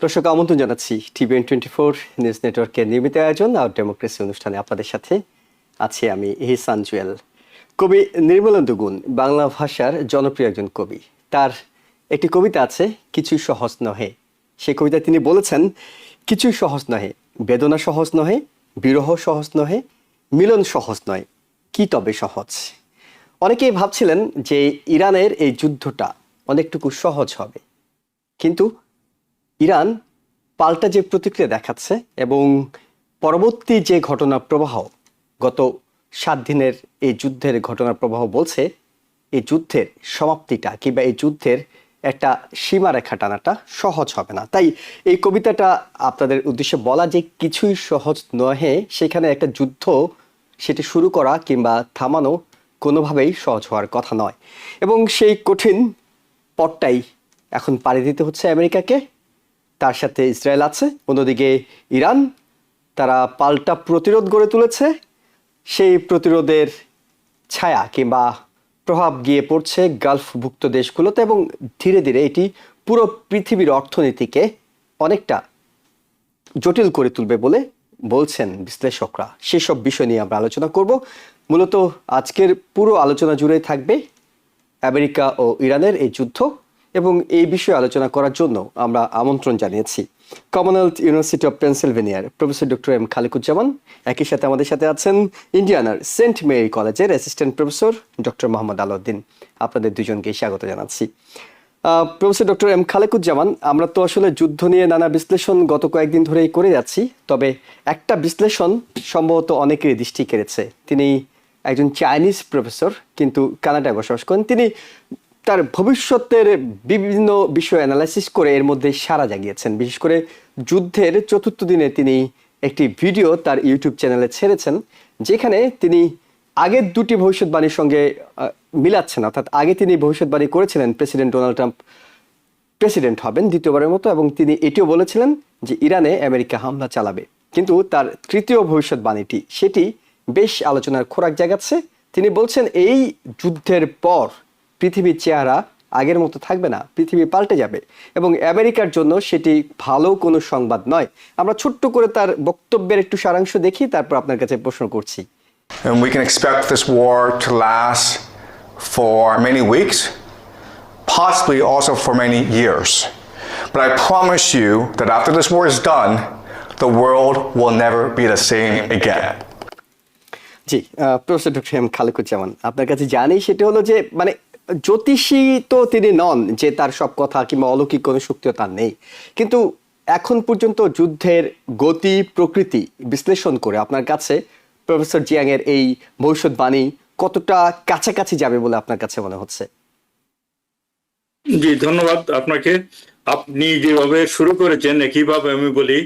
দর্শক আমন্ত্রণ জানাচ্ছি TVN24 নিউজ নেটওয়ার্কের নিয়মিত আয়োজন আর ডেমোক্রেসি অনুষ্ঠানে আপনাদের সাথে আছি আমি ইহসান জুয়েল। কবি নির্মলেন্দু গুণ বাংলা ভাষার জনপ্রিয় একজন কবি। তার একটি কবিতা আছে, কিছুই সহজ নহে। সেই কবিতায় তিনি বলেছেন, কিছুই সহজ নহে, বেদনা সহজ নহে, বিরহ সহজ নহে, মিলন সহজ নয়, কি তবে সহজ। অনেকেই ভাবছিলেন যে ইরানের এই যুদ্ধটা অনেকটুকু সহজ হবে, কিন্তু ইরান পাল্টা যে প্রতিক্রিয়া দেখাচ্ছে এবং পরবর্তী যে ঘটনা প্রবাহ, গত 7 দিনের এই যুদ্ধের ঘটনার প্রবাহ বলছে এই যুদ্ধের সমাপ্তিটা কিংবা এই যুদ্ধের একটা সীমারেখা টানাটা সহজ হবে না। তাই এই কবিতাটা আপনাদের উদ্দেশ্যে বলা যে কিছুই সহজ নহে, সেখানে একটা যুদ্ধ সেটি শুরু করা কিংবা থামানো কোনোভাবেই সহজ হওয়ার কথা নয়। এবং সেই কঠিন পথটাই এখন পাড়ি দিতে হচ্ছে আমেরিকাকে, তার সাথে ইসরায়েল আছে, অন্যদিকে ইরান তারা পাল্টা প্রতিরোধ গড়ে তুলেছে। সেই প্রতিরোধের ছায়া কিংবা প্রভাব গিয়ে পড়ছে গালফভুক্ত দেশগুলোতে এবং ধীরে ধীরে এটি পুরো পৃথিবীর অর্থনীতিকে অনেকটা জটিল করে তুলবে বলে বলছেন বিশ্লেষকরা। সেসব বিষয় নিয়ে আমরা আলোচনা করব। মূলত আজকের পুরো আলোচনা জুড়েই থাকবে আমেরিকা ও ইরানের এই যুদ্ধ, এবং এই বিষয়ে আলোচনা করার জন্য আমরা আমন্ত্রণ জানিয়েছি কমনওয়েলথ ইউনিভার্সিটি অফ পেনসিলভেনিয়ার প্রফেসর ডক্টর এম খালেকুজ্জামান। একই সাথে আমাদের সাথে আছেন ইন্ডিয়ানার সেন্ট মেরি কলেজের assistant professor doctor Mohammad Alauddin. আপনাদের দুজনকেই স্বাগত জানাচ্ছি। প্রফেসর ডক্টর এম খালেকুজ্জামান, আমরা তো আসলে যুদ্ধ নিয়ে নানা বিশ্লেষণ গত কয়েকদিন ধরেই করে যাচ্ছি, তবে একটা বিশ্লেষণ সম্ভবত অনেকেরই দৃষ্টি কেড়েছে। তিনি একজন চাইনিজ প্রফেসর, কিন্তু কানাডায় বসবাস করেন। তিনি তার ভবিষ্যতের বিভিন্ন বিষয় অ্যানালাইসিস করে এর মধ্যে সাড়া জাগিয়েছেন। বিশেষ করে যুদ্ধের 4র্থ দিনে তিনি একটি ভিডিও তার ইউটিউব চ্যানেলে ছেড়েছেন, যেখানে তিনি আগের দুটি ভবিষ্যৎবাণীর সঙ্গে মিলাচ্ছেন। অর্থাৎ আগে তিনি ভবিষ্যৎবাণী করেছিলেন প্রেসিডেন্ট ডোনাল্ড ট্রাম্প প্রেসিডেন্ট হবেন দ্বিতীয়বারের মতো, এবং তিনি এটিও বলেছিলেন যে ইরানে আমেরিকা হামলা চালাবে। কিন্তু তার তৃতীয় ভবিষ্যৎবাণীটি সেটি বেশ আলোচনার খোরাক জাগাচ্ছে। তিনি বলছেন এই যুদ্ধের পর পৃথিবীর চেহারা আগের মতো থাকবে না, পৃথিবী পাল্টে যাবে, এবং আমেরিকার জন্য সেটি ভালো কোনো সংবাদ নয়। আমরা ছোট্ট করে তার বক্তব্যের একটু সারাংশ দেখি, তারপর আপনার কাছে প্রশ্ন করছি। And we can expect this war to last for many weeks, possibly also for many years. But I promise you that after this war is done, the world will never be the same again. জি, professor doctor M Khalequzzaman, আপনার কাছে জানি সেটা হলো যে মানে জ্যোতিষী তো তিনি নন যে তার সব কথা কিংবা অলৌকিক কোনো শক্তিও তার নেই, কিন্তু এখন পর্যন্ত যুদ্ধের গতি প্রকৃতি বিশ্লেষণ করে আপনার কাছে প্রফেসর জিয়াং এর এই ভবিষ্যৎবাণী কতটা কাছাকাছি যাবে বলে আপনার কাছে মনে হচ্ছে? জি, ধন্যবাদ আপনাকে। আপনি যেভাবে শুরু করেছেন একইভাবে আমি বলি,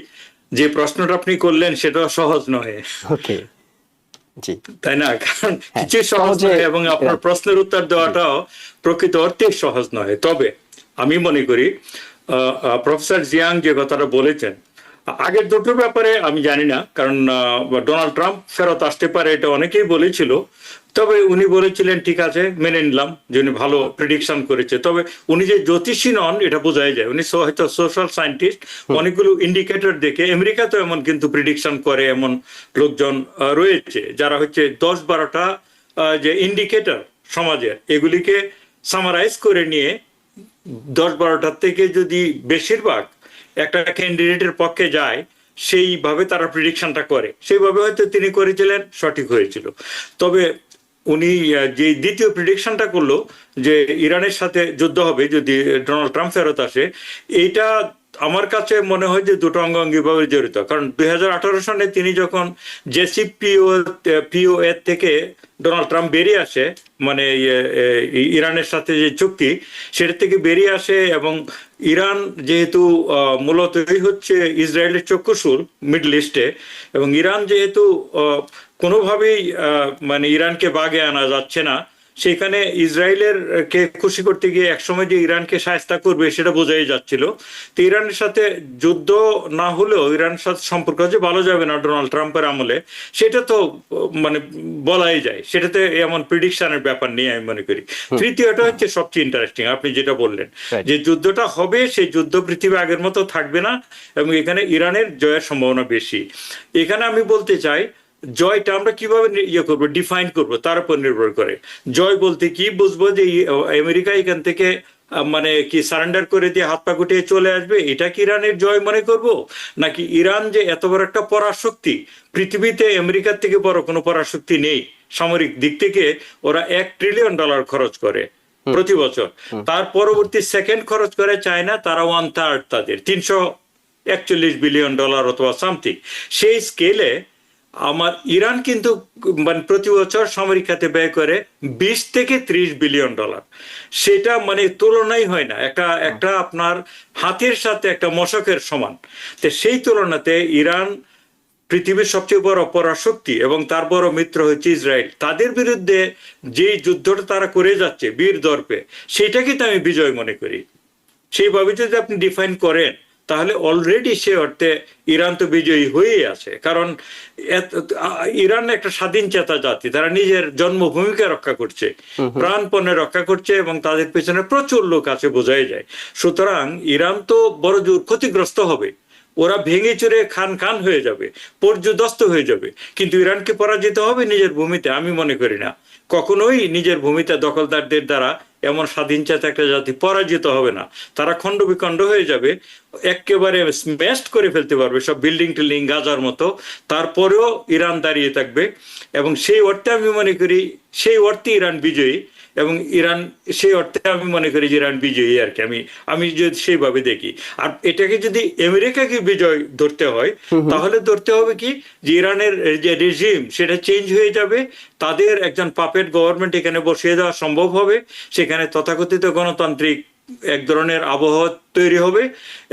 যে প্রশ্নটা আপনি করলেন সেটা সহজ নয়। ওকে, জি, তাই না? কারণ কিছু সহজ নয় এবং আপনার প্রশ্নের উত্তর দেওয়াটাও প্রকৃত অর্থে সহজ নয়। তবে আমি মনে করি প্রফেসর জিয়াং যে কথাটা বলেছেন, আগের দুটোর ব্যাপারে আমি জানি না, কারণ ডোনাল্ড ট্রাম্প ফেরত আসতে পারে এটা অনেকেই বলেছিল। তবে উনি বলেছিলেন ঠিক আছে, মেনে নিলাম যে উনি ভালো প্রেডিকশন করেছে। তবে উনি যে জ্যোতিষী নন এটা বোঝাই যায়, উনি হয়তো সোশ্যাল সায়েন্টিস্ট। অনেকগুলো ইন্ডিকেটর দেখে আমেরিকাতেও এমন কিন্তু প্রেডিকশন করে এমন লোকজন রয়েছে যারা হচ্ছে 10-12টা যে ইন্ডিকেটর সমাজের, এগুলিকে সামারাইজ করে নিয়ে 10-12টার থেকে যদি বেশিরভাগ একটা ক্যান্ডিডেটের পক্ষে যায় সেইভাবে তারা প্রেডিকশনটা করে। সেইভাবে হয়তো তিনি করেছিলেন, সঠিক হয়েছিল। তবে উনি যে দ্বিতীয় প্রেডিকশনটা করলো যে ইরানের সাথে যুদ্ধ হবে যদি ডোনাল্ড ট্রাম্প ফেরত আসে, এইটা আমার কাছে মনে হয় যে দুটো অঙ্গাঙ্গিভাবে জড়িত। কারণ 2018 সালে তিনি যখন JCPOA থেকে ডোনাল্ড ট্রাম্প বেরিয়ে আসে, মানে ইরানের সাথে যে চুক্তি সেটা থেকে বেরিয়ে আসে, এবং ইরান যেহেতু মূলতই হচ্ছে ইসরায়েলের চক্ষুশূল মিডল ইস্টে, এবং ইরান যেহেতু কোনোভাবেই মানে ইরানকে বাগে আনা যাচ্ছে না, সেখানে ইসরায়েলের কে খুশি করতে গিয়ে একসময় যে ইরানকে শায়েস্তা করবে সেটা বোঝাই যাচ্ছিল। তো ইরানের সাথে যুদ্ধ না হলেও ইরানের সাথে সম্পর্ক যে ভালো যাবে না ডোনাল্ড ট্রাম্পের আমলে, সেটা তো মানে বলাই যায়, সেটাতে এমন প্রিডিকশনের ব্যাপার নেই আমি মনে করি। তৃতীয়টা হচ্ছে সবচেয়ে ইন্টারেস্টিং, আপনি যেটা বললেন যে যুদ্ধটা হবে, সেই যুদ্ধ পৃথিবী আগের মতো থাকবে না এবং এখানে ইরানের জয়ের সম্ভাবনা বেশি। এখানে আমি বলতে চাই জয়টা আমরা কিভাবে করবো, ডিফাইন করবো, তার উপর নির্ভর করে। জয় বলতে কি বুঝবো, যে আমেরিকা এখান থেকে মানে কি সারেন্ডার করে দিয়ে হাত পা গুটিয়ে চলে আসবে, এটা কি ইরানের জয় মনে করব? নাকি ইরান যে এত বড় একটা পরাশক্তি, পৃথিবীতে আমেরিকার থেকে বড় কোনো পরাশক্তি নেই সামরিক দিক থেকে, ওরা $1 ট্রিলিয়ন খরচ করে প্রতি বছর, তার পরবর্তী সেকেন্ড খরচ করে চায়না, তারা 1/3, তাদের $341 বিলিয়ন অথবা সামথিং। সেই স্কেলে আমার ইরান কিন্তু মানে প্রতি বছর সামরিক খাতে ব্যয় করে $20 থেকে $30 বিলিয়ন। সেটা মানে তুলনাই হয় না, একটা আপনার হাতের সাথে একটা মশকের সমান। তো সেই তুলনাতে ইরান পৃথিবীর সবচেয়ে বড় পরাশক্তি এবং তার বড় মিত্র হচ্ছে ইসরায়েল। তাদের বিরুদ্ধে যে যুদ্ধটা তারা করে যাচ্ছে বীর দর্পে, সেটাকে তো আমি বিজয় মনে করি। সেইভাবে যদি আপনি ডিফাইন করেন তাহলে অলরেডি সে অর্থে ইরান তো বিজয়ী হয়েই আছে। কারণ ইরান একটা স্বাধীন চেতা জাতি, তারা নিজের জন্মভূমিকে রক্ষা করছে, প্রাণপণে রক্ষা করছে এবং তাদের পেছনে প্রচুর লোক আছে, বোঝাই যায়। সুতরাং ইরান তো বড় জোর ক্ষতিগ্রস্ত হবে, ওরা ভেঙে চুরে খান হয়ে যাবে, পর্যদস্ত হয়ে যাবে, কিন্তু ইরানকে পরাজিত হবে নিজের ভূমিতে? আমি মনে করি না, কখনোই নিজের ভূমিতে দখলদারদের দ্বারা এমন স্বাধীন চেতা একটা জাতি পরাজিত হবে না। তারা খণ্ড বিখণ্ড হয়ে যাবে, একেবারে স্ম্যাশড করে ফেলতে পারবে সব বিল্ডিং টিল্ডিং গাজার মতো, তারপরেও ইরান দাঁড়িয়ে থাকবে। এবং সেই অর্থে আমি মনে করি, সেই অর্থে ইরান বিজয়ী, এবং ইরান সেই অর্থে আমি মনে করি যে ইরান বিজয়ী আর কি, আমি যদি সেইভাবে দেখি। আর এটাকে যদি আমেরিকাকে বিজয় ধরতে হয়, তাহলে ধরতে হবে কি, যে ইরানের যে রেজিম সেটা চেঞ্জ হয়ে যাবে, তাদের একজন পাপেট গভর্নমেন্ট এখানে বসিয়ে দেওয়া সম্ভব হবে, সেখানে তথাকথিত গণতান্ত্রিক এক ধরনের আবহাওয়া তৈরি হবে,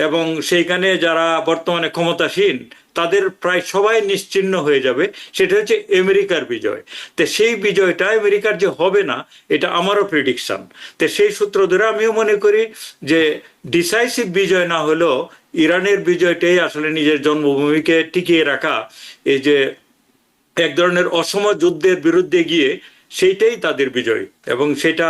এবং সেইখানে যারা বর্তমানে ক্ষমতাসীন তাদের প্রায় সবাই নিশ্চিহ্ন হয়ে যাবে। সেটা হচ্ছে আমেরিকার বিজয়। তো সেই বিজয়টা আমেরিকার যে হবে না, এটা আমারও প্রেডিকশন। তো সেই সূত্র ধরে আমিও মনে করি যে ডিসাইসিভ বিজয় না হলেও ইরানের বিজয়টাই আসলে নিজের জন্মভূমিকে টিকিয়ে রাখা, এই যে এক ধরনের অসম যুদ্ধের বিরুদ্ধে গিয়ে, সেইটাই তাদের বিজয়। এবং সেটা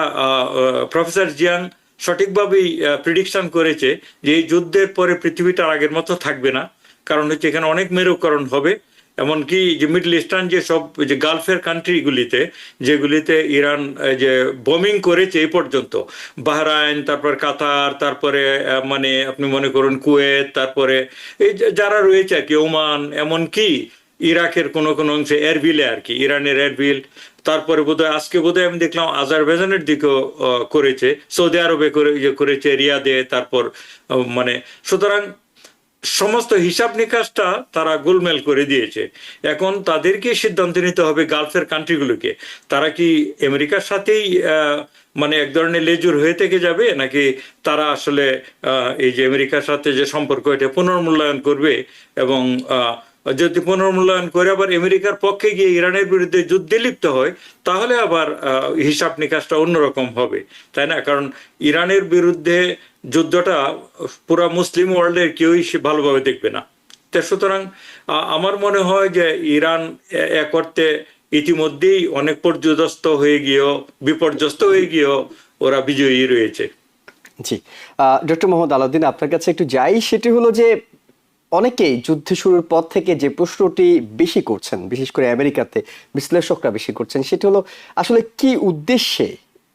প্রফেসর জিয়াং সঠিকভাবেই প্রেডিকশন করেছে যে এই যুদ্ধের পরে পৃথিবীটা আগের মতো থাকবে না, কারণ হচ্ছে এখানে অনেক মেরুকরণ হবে। এমনকি যে মিডল ইস্টার্ন যে সব যে গালফের কান্ট্রিগুলিতে, যেগুলিতে ইরান যে বোমিং করেছে এই পর্যন্ত, বাহরাইন, তারপর কাতার, তারপরে মানে আপনি মনে করুন কুয়েত, তারপরে এই যারা রয়েছে আর কি, ওমান, এমনকি ইরাকের কোনো অংশে এরবিলে আর কি, ইরানের এরবিল, তারপরে বোধহয় আজকে বোধহয় আমি দেখলাম আজারবাইজানের দিকেও করেছে, সৌদি আরবে করেছে, রিয়াদে, তারপর মানে সুতরাং সমস্ত হিসাব নিকাশটা তারা গোলমেল করে দিয়েছে। এখন তাদেরকে সিদ্ধান্ত নিতে হবে গালফের কান্ট্রিগুলোকে, তারা কি আমেরিকার সাথেই মানে এক ধরনের লেজুর হয়ে থেকে যাবে, নাকি তারা আসলে এই যে আমেরিকার সাথে যে সম্পর্ক এটা পুনর্মূল্যায়ন করবে, এবং যদি পুনর্মূল্যায়ন করে আবার আমেরিকার পক্ষে গিয়ে ইরানের বিরুদ্ধে যুদ্ধে লিপ্ত হয়, তাহলে আবার হিসাব নিকাশটা অন্যরকম হবে, তাই না? কারণ ইরানের বিরুদ্ধে যুদ্ধটা পুরা মুসলিম ওয়ার্ল্ডের কেউই ভালোভাবে দেখবে না। তো সুতরাং আমার মনে হয় যে ইরান এক অর্থে ইতিমধ্যেই অনেক পর্যদস্ত হয়ে গিয়েও, বিপর্যস্ত হয়ে গিয়েও ওরা বিজয়ী রয়েছে। জি, ডক্টর মোহাম্মদ আলাউদ্দিন, আপনার কাছে একটু যাই। সেটি হলো যে অনেকেই যুদ্ধ শুরুর পর থেকে যে প্রশ্নটি বেশি করছেন, বিশেষ করে আমেরিকাতে বিশ্লেষকরা বেশি করছেন, সেটি হলো আসলে কি উদ্দেশ্যে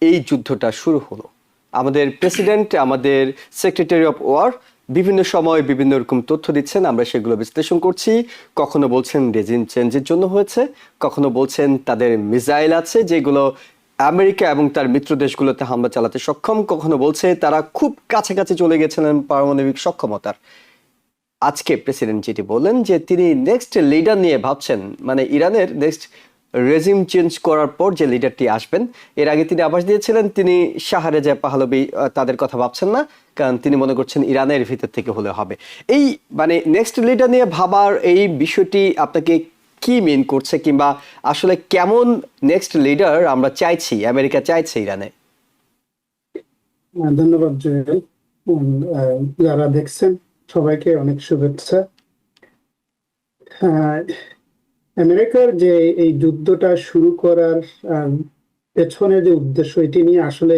এই যুদ্ধটা শুরু হলো। আমাদের প্রেসিডেন্ট, আমাদের সেক্রেটারি অফ ওয়ার বিভিন্ন সময় বিভিন্ন রকম তথ্য দিচ্ছেন, আমরা সেগুলো বিশ্লেষণ করছি। কখনো বলছেন রেজিম চেঞ্জের জন্য হয়েছে, কখনো বলছেন তাদের মিসাইল আছে যেগুলো আমেরিকা এবং তার মিত্র দেশগুলোতে হামলা চালাতে সক্ষম, কখনো বলছে তারা খুব কাছাকাছি চলে গেছিলেন পারমাণবিক সক্ষমতার। আজকে প্রেসিডেন্ট যেটি বললেন যে তিনি নেক্সট লিডার নিয়ে ভাবছেন, মানে ইরানের নেক্সট রেজিম চেঞ্জ করার পর যে লিডারটি আসবেন। এর আগে তিনি আভাস দিয়েছিলেন তিনি শাহরেজা পাহলভি তাদের কথা ভাবছেন না, কারণ তিনি মনে করছেন ইরানের ভিতর থেকে হলে হবে। এই মানে নেক্সট লিডার নিয়ে ভাবার এই বিষয়টি আপনাকে কি মিন করছে, কিংবা আসলে কেমন নেক্সট লিডার আমরা চাইছি, আমেরিকা চাইছে ইরানে? ধন্যবাদ জুয়েল। যারা দেখছেন সবাইকে অনেক শুভেচ্ছা। আহ, আমেরিকার যে এই যুদ্ধটা শুরু করার পেছনের যে উদ্দেশ্য, এটি নিয়ে আসলে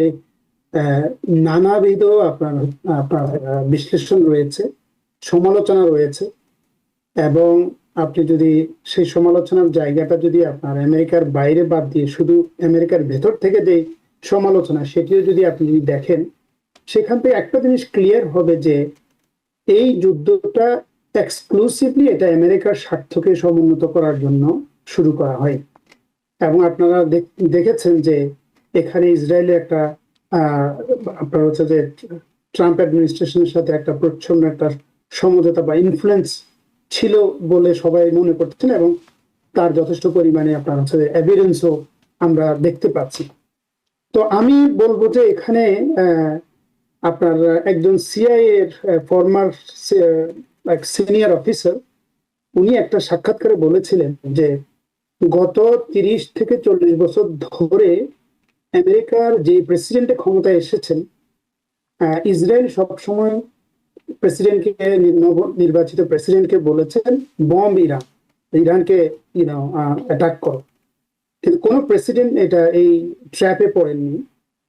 নানাবিধ আপনার আপনার বিশ্লেষণ রয়েছে, সমালোচনা রয়েছে। এবং আপনি যদি সেই সমালোচনার জায়গাটা যদি আপনার আমেরিকার বাইরে বাদ দিয়ে শুধু আমেরিকার ভেতর থেকে যে সমালোচনা, সেটিও যদি আপনি দেখেন, সেখান থেকে একটা জিনিস ক্লিয়ার হবে যে এই যুদ্ধটা এক্সক্লুসিভলি এটা আমেরিকার স্বার্থকে সমুন্নত করার জন্য শুরু করা হয়। এবং আপনারা দেখেছেন যে এখানে ইসরায়েলের একটা আপনার হচ্ছে যে ট্রাম্প অ্যাডমিনিস্ট্রেশনের সাথে একটা প্রচ্ছন্ন একটা সমঝোতা বা ইনফ্লুয়েন্স ছিল বলে সবাই মনে করছেন, এবং তার যথেষ্ট পরিমাণে আপনার হচ্ছে এভিডেন্সও আমরা দেখতে পাচ্ছি। তো আমি বলবো যে এখানে আপনার একজন সিআইএ এর ফরমার সিনিয়র অফিসার, উনি একটা সাক্ষাৎকারে বলেছিলেন যে গত 30 থেকে 40 বছর ধরে আমেরিকার যে প্রেসিডেন্টের ক্ষমতায় এসেছেন, ইসরায়েল সবসময় প্রেসিডেন্টকে, নির্বাচিত প্রেসিডেন্টকে বলেছেন বম্ব ইরানকে অ্যাটাক করো। কিন্তু কোন প্রেসিডেন্ট এটা এই ট্র্যাপে পড়েননি।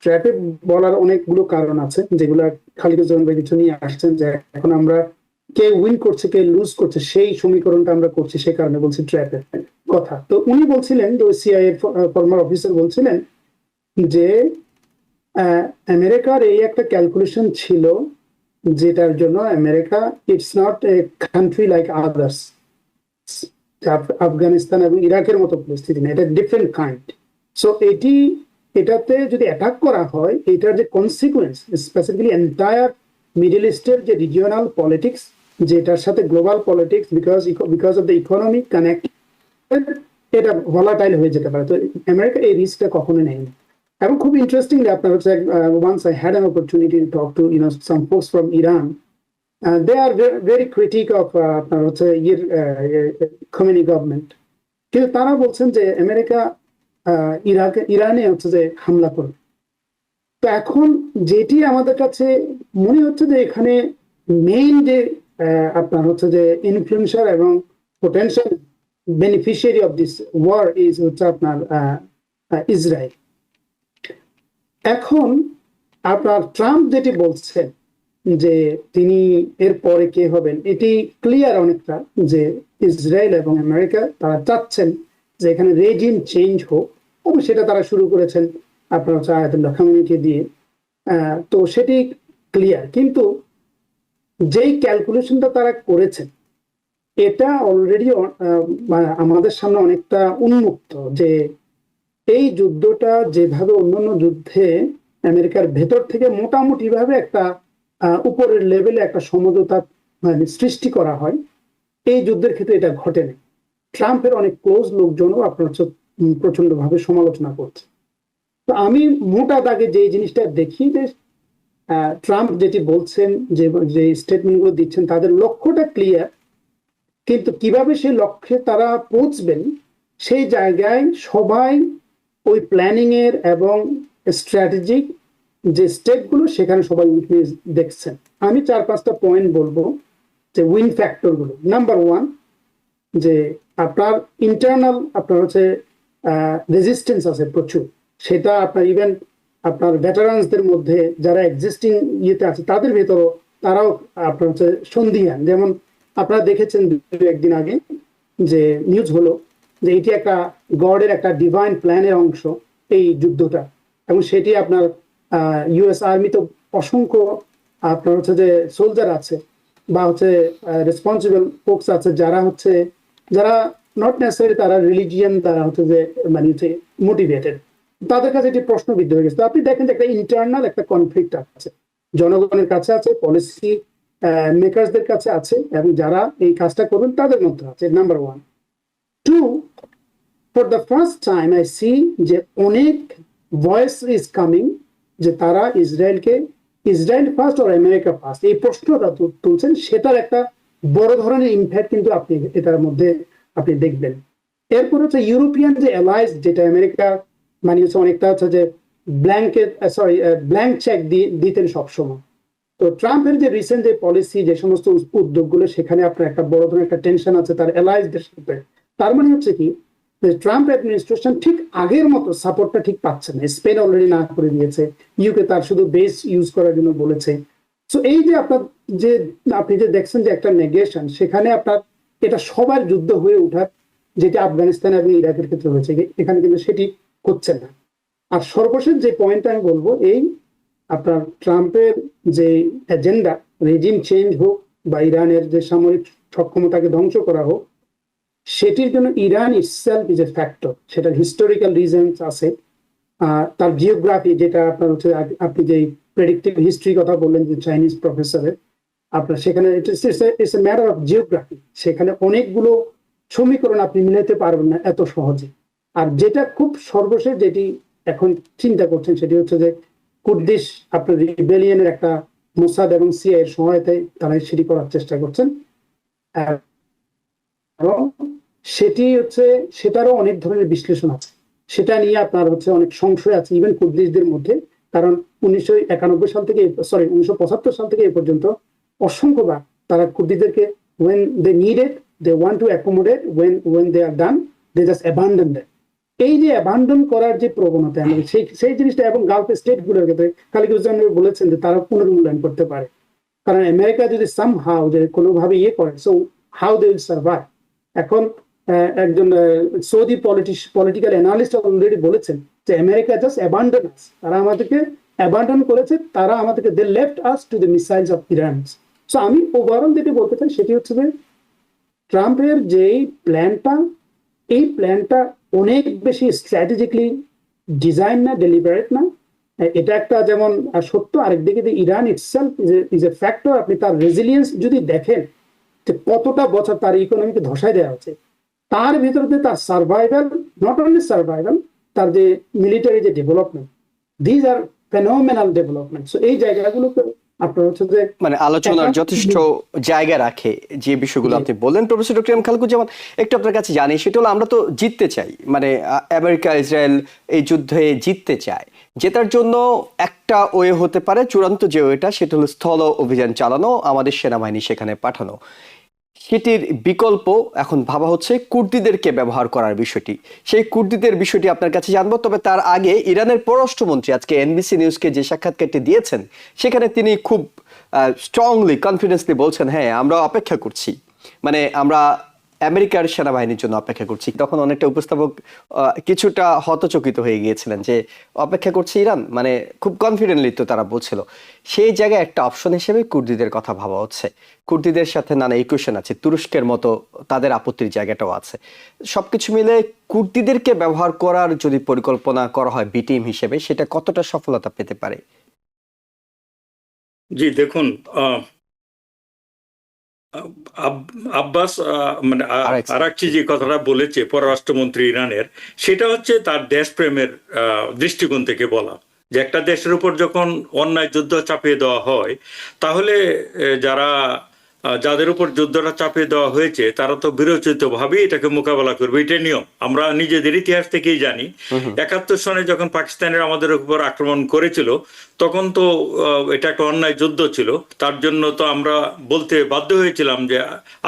ট্র্যাপে বলার অনেকগুলো কারণ আছে, যেগুলো খালিদ ভাই কিছু নিয়ে আসছেন, যে এখন আমরা কে উইন করছে কে লুজ করছে সেই সমীকরণটা আমরা করছি, সেই কারণে বলছি ট্র্যাপের কথা। তো উনি বলছিলেন, যে সিআইএ ফর্মার অফিসার বলছিলেন যে আমেরিকার এই একটা ক্যালকুলেশন ছিল, যেটার জন্য America, it's not a country like others, Afghanistan এবং ইরাকের মতো পরিস্থিতি না, এটা ডিফারেন্ট কাইন্ড। সো এটাতে যদি অ্যাটাক করা হয়, এটার যে কনসিকুয়েন্স স্পেসিফিক্যালি এন্টায়ার মিডল ইস্টের যে রিজিওনাল পলিটিক্স, যেটার সাথে global politics, because of the economic connect, এটা ভলাটাইল হয়ে যেতে পারে। তো আমেরিকা এই রিস্কটা কখনো নেয়নি। এবং খুব ইন্টারেস্টিংলি আপনার হচ্ছে once I had an opportunity to talk to some folks from Iran, they are very critic of আপনার হচ্ছে Khomeini government, কিন্তু তারা বলছেন যে আমেরিকা ইরানে হচ্ছে যে হামলা করবে। তো এখন যেটি আমাদের কাছে মনে হচ্ছে যে এখানে মেইন যে আপনার হচ্ছে যে ইনফ্লুয়েন্সার এবং potential beneficiary of this war হচ্ছে আপনার ইসরায়েল। এখন আপনার ট্রাম্প যেটি বলছেন যে তিনি এর পরে কে হবেন, এটি ক্লিয়ার অনেকটা, যে ইসরায়েল এবং আমেরিকা তারা চাচ্ছেন যে এখানে রেজিম চেঞ্জ হোক, এবং সেটা তারা শুরু করেছেন আপনার হচ্ছে আয়াতুল্লাহ খামেনিকে দিয়ে। তো সেটি ক্লিয়ার, কিন্তু যেই ক্যালকুলেশনটা তারা করেছেন, এটা অলরেডি আমাদের সামনে অনেকটা উন্মুক্ত, যে এই যুদ্ধটা যেভাবে অন্যান্য যুদ্ধে আমেরিকার ভেতর থেকে মোটামুটি ভাবে একটা উপরের লেভেলে একটা সমঝোতা সৃষ্টি করা হয়, এই যুদ্ধের ক্ষেত্রে এটা ঘটেনি। ট্রাম্পের অনেক ক্লোজ লোকজনও আপনার প্রচন্ড ভাবে সমালোচনা করছে। তো আমি মোটা দাগে যে জিনিসটা দেখি, যে ট্রাম্প যেটি বলছেন, যে স্টেটমেন্টগুলো দিচ্ছেন, তাদের লক্ষ্যটা ক্লিয়ার, কিন্তু কিভাবে সেই লক্ষ্যে তারা পৌঁছবেন সেই জায়গায় সবাই ওই প্ল্যানিং এর এবং স্ট্র্যাটেজিক যে স্টেপগুলো, সেখানে সবাই উইকনেস দেখছেন। আমি 4-5টা পয়েন্ট বলবো, যে উইন ফ্যাক্টর গুলো। নাম্বার 1, যে আপনার ইন্টারনাল আপনার হচ্ছে রেজিস্ট্যান্স আছে প্রচুর, সেটা আপনার ইভেন আপনার ভেটারানসদের মধ্যে যারা এক্সিস্টিং ইয়েতে আছে তাদের ভেতরও তারাও আপনার হচ্ছে সন্দিহান। যেমন আপনারা দেখেছেন 2-1 দিন আগে যে নিউজ হলো যে এটি একটা গডের একটা ডিভাইন প্ল্যানের অংশ এই যুদ্ধটা, এবং সেটি আপনার ইউএস আর্মি তো অসংখ্য আপনার হচ্ছে যে সোলজার আছে বা হচ্ছে রেসপন্সিবল ফোকস আছে, যারা নট নেসেসারি তারা রিলিজিয়ান, তারা হচ্ছে যে মানে হচ্ছে মোটিভেটেড, তাদের কাছে এটি প্রশ্নবিদ্ধ হয়ে গেছে। তো আপনি দেখেন যে একটা ইন্টারনাল একটা কনফ্লিক্ট আছে, জনগণের কাছে আছে, পলিসি মেকারসদের কাছে আছে, এবং যারা এই কাজটা করবেন তাদের মধ্যে আছে। Number 1। 2, for the first time I see যে অনেক ভয়েস ইজ কামিং, যে তারা Israel first or America first এই প্রশ্নটা তুলছেন। সেটার একটা বড় ধরনের ইম্প্যাক্ট কিন্তু আপনি এটার মধ্যে আপনি দেখবেন। এরপর হচ্ছে ইউরোপিয়ান যে অ্যালায়েন্স, যেটা আমেরিকা মানে হচ্ছে অনেকটা হচ্ছে যে ব্ল্যাঙ্ক চেক দিতেন সবসময়। তো ট্রাম্পের যে রিসেন্ট যে পলিসি, যে সমস্ত উদ্যোগগুলো, সেখানে আপনার একটা বড় ধরনের একটা টেনশন আছে তার অ্যালায়েন্সদের সাথে। তার মানে হচ্ছে কি, ট্রাম্প অ্যাডমিনিস্ট্রেশন ঠিক আগের মতো সাপোর্টটা ঠিক পাচ্ছে না। স্পেন অলরেডি না করে দিয়েছে, ইউকে তার শুধু বেস ইউজ করার জন্য বলেছে। সো এই যে আপনার যে আপনি যে দেখছেন যে একটা নেগেশন, সেখানে আপনার এটা সবার যুদ্ধ হয়ে ওঠার, যেটা আফগানিস্তান এবং ইরাকের ক্ষেত্রে হয়েছে, এখানে কিন্তু সেটি হচ্ছে না। আর সর্বশেষ যে পয়েন্টটা আমি বলবো, এই আপনার ট্রাম্পের যে এজেন্ডা, রেজিম চেঞ্জ হোক বা ইরানের যে সামরিক সক্ষমতাকে ধ্বংস করা হোক, সেটির জন্য Iran itself is a factor. সেটার হিস্টোরিক্যাল রিজনস আছে, তার জিওগ্রাফি, যেটা আপনার হচ্ছে আপনি যে প্রেডিক্টিভ হিস্ট্রি কথা বললেন যে চাইনিজ প্রফেসরের, আপনার সেখানে it's a matter of geography. সেখানে অনেকগুলো সমীকরণ আপনি মিলাতে পারবেন না এত সহজে। আর যেটা খুব সর্বশেষ যেটি এখন চিন্তা করছেন, সেটি হচ্ছে যে কুর্দিশ আপনার রিবেলিয়নের একটা মোসাদ এবং সিআই এর সহায়তায় তারা সেটি করার চেষ্টা করছেন। এবং সেটি হচ্ছে, সেটারও অনেক ধরনের বিশ্লেষণ আছে, সেটা নিয়ে আপনার হচ্ছে অনেক সংশয় আছে ইভেন কুর্দিশদের মধ্যে। কারণ 1975 সাল থেকে এ পর্যন্ত অসংখ্যবার তারা কুর্দিদেরকে when they need it, they want to accommodate, when they are done, they just abandon them. এই যে অ্যাবান্ডন করার যে প্রবণতা, আমাদের সেই জিনিসটা, এবং গালফ স্টেট গুলোর ক্ষেত্রে খালিকুজ্জামান বলেছেন যে তারা পুনর্মূল্যায়ন করতে পারে। কারণ আমেরিকা যদি সামহাউ যে কোনোভাবে ইয়ে করে, so how they will survive. এখন একজন সৌদি পলিটিক্যাল অ্যানালিস্ট অলরেডি বলেছেন যে আমেরিকা জাস্ট অ্যাবান্ডন আস, তারা আমাদেরকে অ্যাবান্ডন করেছে, তারা আমাদেরকে they left us to the missiles of Iran. So আমি ওভারঅল যেটি বলতে চাই সেটি হচ্ছে যে ট্রাম্পের যেই প্ল্যানটা, এই প্ল্যানটা অনেক বেশি স্ট্র্যাটেজিক্যালি ডিজাইন না, ডেলিবারেট না। এটা একটা যেমন সত্য, আরেকদিকে Iran itself is a factor. আপনি তার রেজিলিয়েন্স যদি দেখেন যে কতটা বছর তার ইকোনমিকে ধসায় দেওয়া হচ্ছে, তার ভিতরে তার সার্ভাইভাল, নট অনলি সার্ভাইভাল, তার যে মিলিটারি যে development, these are phenomenal development. So এই জায়গাগুলোকে আপনার হচ্ছে যে মানে আলোচনার যথেষ্ট জায়গা রাখে যে বিষয়গুলো আপনি বললেন। প্রফেসর ডক্টর এম খালেকুজ্জামান, একটু আপনার কাছে জানি, সেটা হলো আমরা তো জিততে চাই, মানে আমেরিকা ইসরায়েল এই যুদ্ধে জিততে চায়। জেতার জন্য একটা ওয়ে হতে পারে, চূড়ান্ত যে ওয়েটা, সেটা হলো স্থল অভিযান চালানো, আমাদের সেনাবাহিনী সেখানে পাঠানো। সেটির বিকল্প এখন ভাবা হচ্ছে কুর্দিদেরকে ব্যবহার করার বিষয়টি। সেই কুর্দিদের বিষয়টি আপনার কাছে জানবো, তবে তার আগে ইরানের পররাষ্ট্রমন্ত্রী আজকে এনবিসি নিউজকে যে সাক্ষাৎকারটি দিয়েছেন, সেখানে তিনি খুব স্ট্রংলি কনফিডেন্সলি বলছেন, হ্যাঁ আমরা অপেক্ষা করছি, মানে আমরা আমেরিকার সেনাবাহিনীর জন্য অপেক্ষা করছি। তখন অনেকটা উপস্থাপক কিছুটা হতচকিত হয়ে গিয়েছিলেন যে অপেক্ষা করছে ইরান, মানে খুব কনফিডেন্টলি তো তারা বলছিল। সেই জায়গায় একটা অপশন হিসেবে কুর্দিদের কথা ভাবা হচ্ছে। কুর্দিদের সাথে নানা ইকুয়েশন আছে, তুরস্কের মতো তাদের আপত্তির জায়গাটাও আছে। সবকিছু মিলে কুর্দিদেরকে ব্যবহার করার যদি পরিকল্পনা করা হয় বি টিম হিসেবে, সেটা কতটা সফলতা পেতে পারে? জি দেখুন, আব্বাস মানে আরাকচি যে কথাটা বলেছে পররাষ্ট্রমন্ত্রী ইরানের, সেটা হচ্ছে তার দেশপ্রেমের দৃষ্টিকোণ থেকে বলা, যে একটা দেশের উপর যখন অন্যায় যুদ্ধ চাপিয়ে দেওয়া হয়, তাহলে যাদের উপর যুদ্ধটা চাপিয়ে দেওয়া হয়েছে তারা তো বিরোচিত ভাবেই এটাকে মোকাবেলা করবে, এটা নিয়ম। আমরা নিজেদের ইতিহাস থেকেই জানি, 71 সনে যখন পাকিস্তানের আমাদের উপর আক্রমণ করেছিল, তখন তো এটা একটা অন্যায় যুদ্ধ ছিল। তার জন্য তো আমরা বলতে বাধ্য হয়েছিলাম যে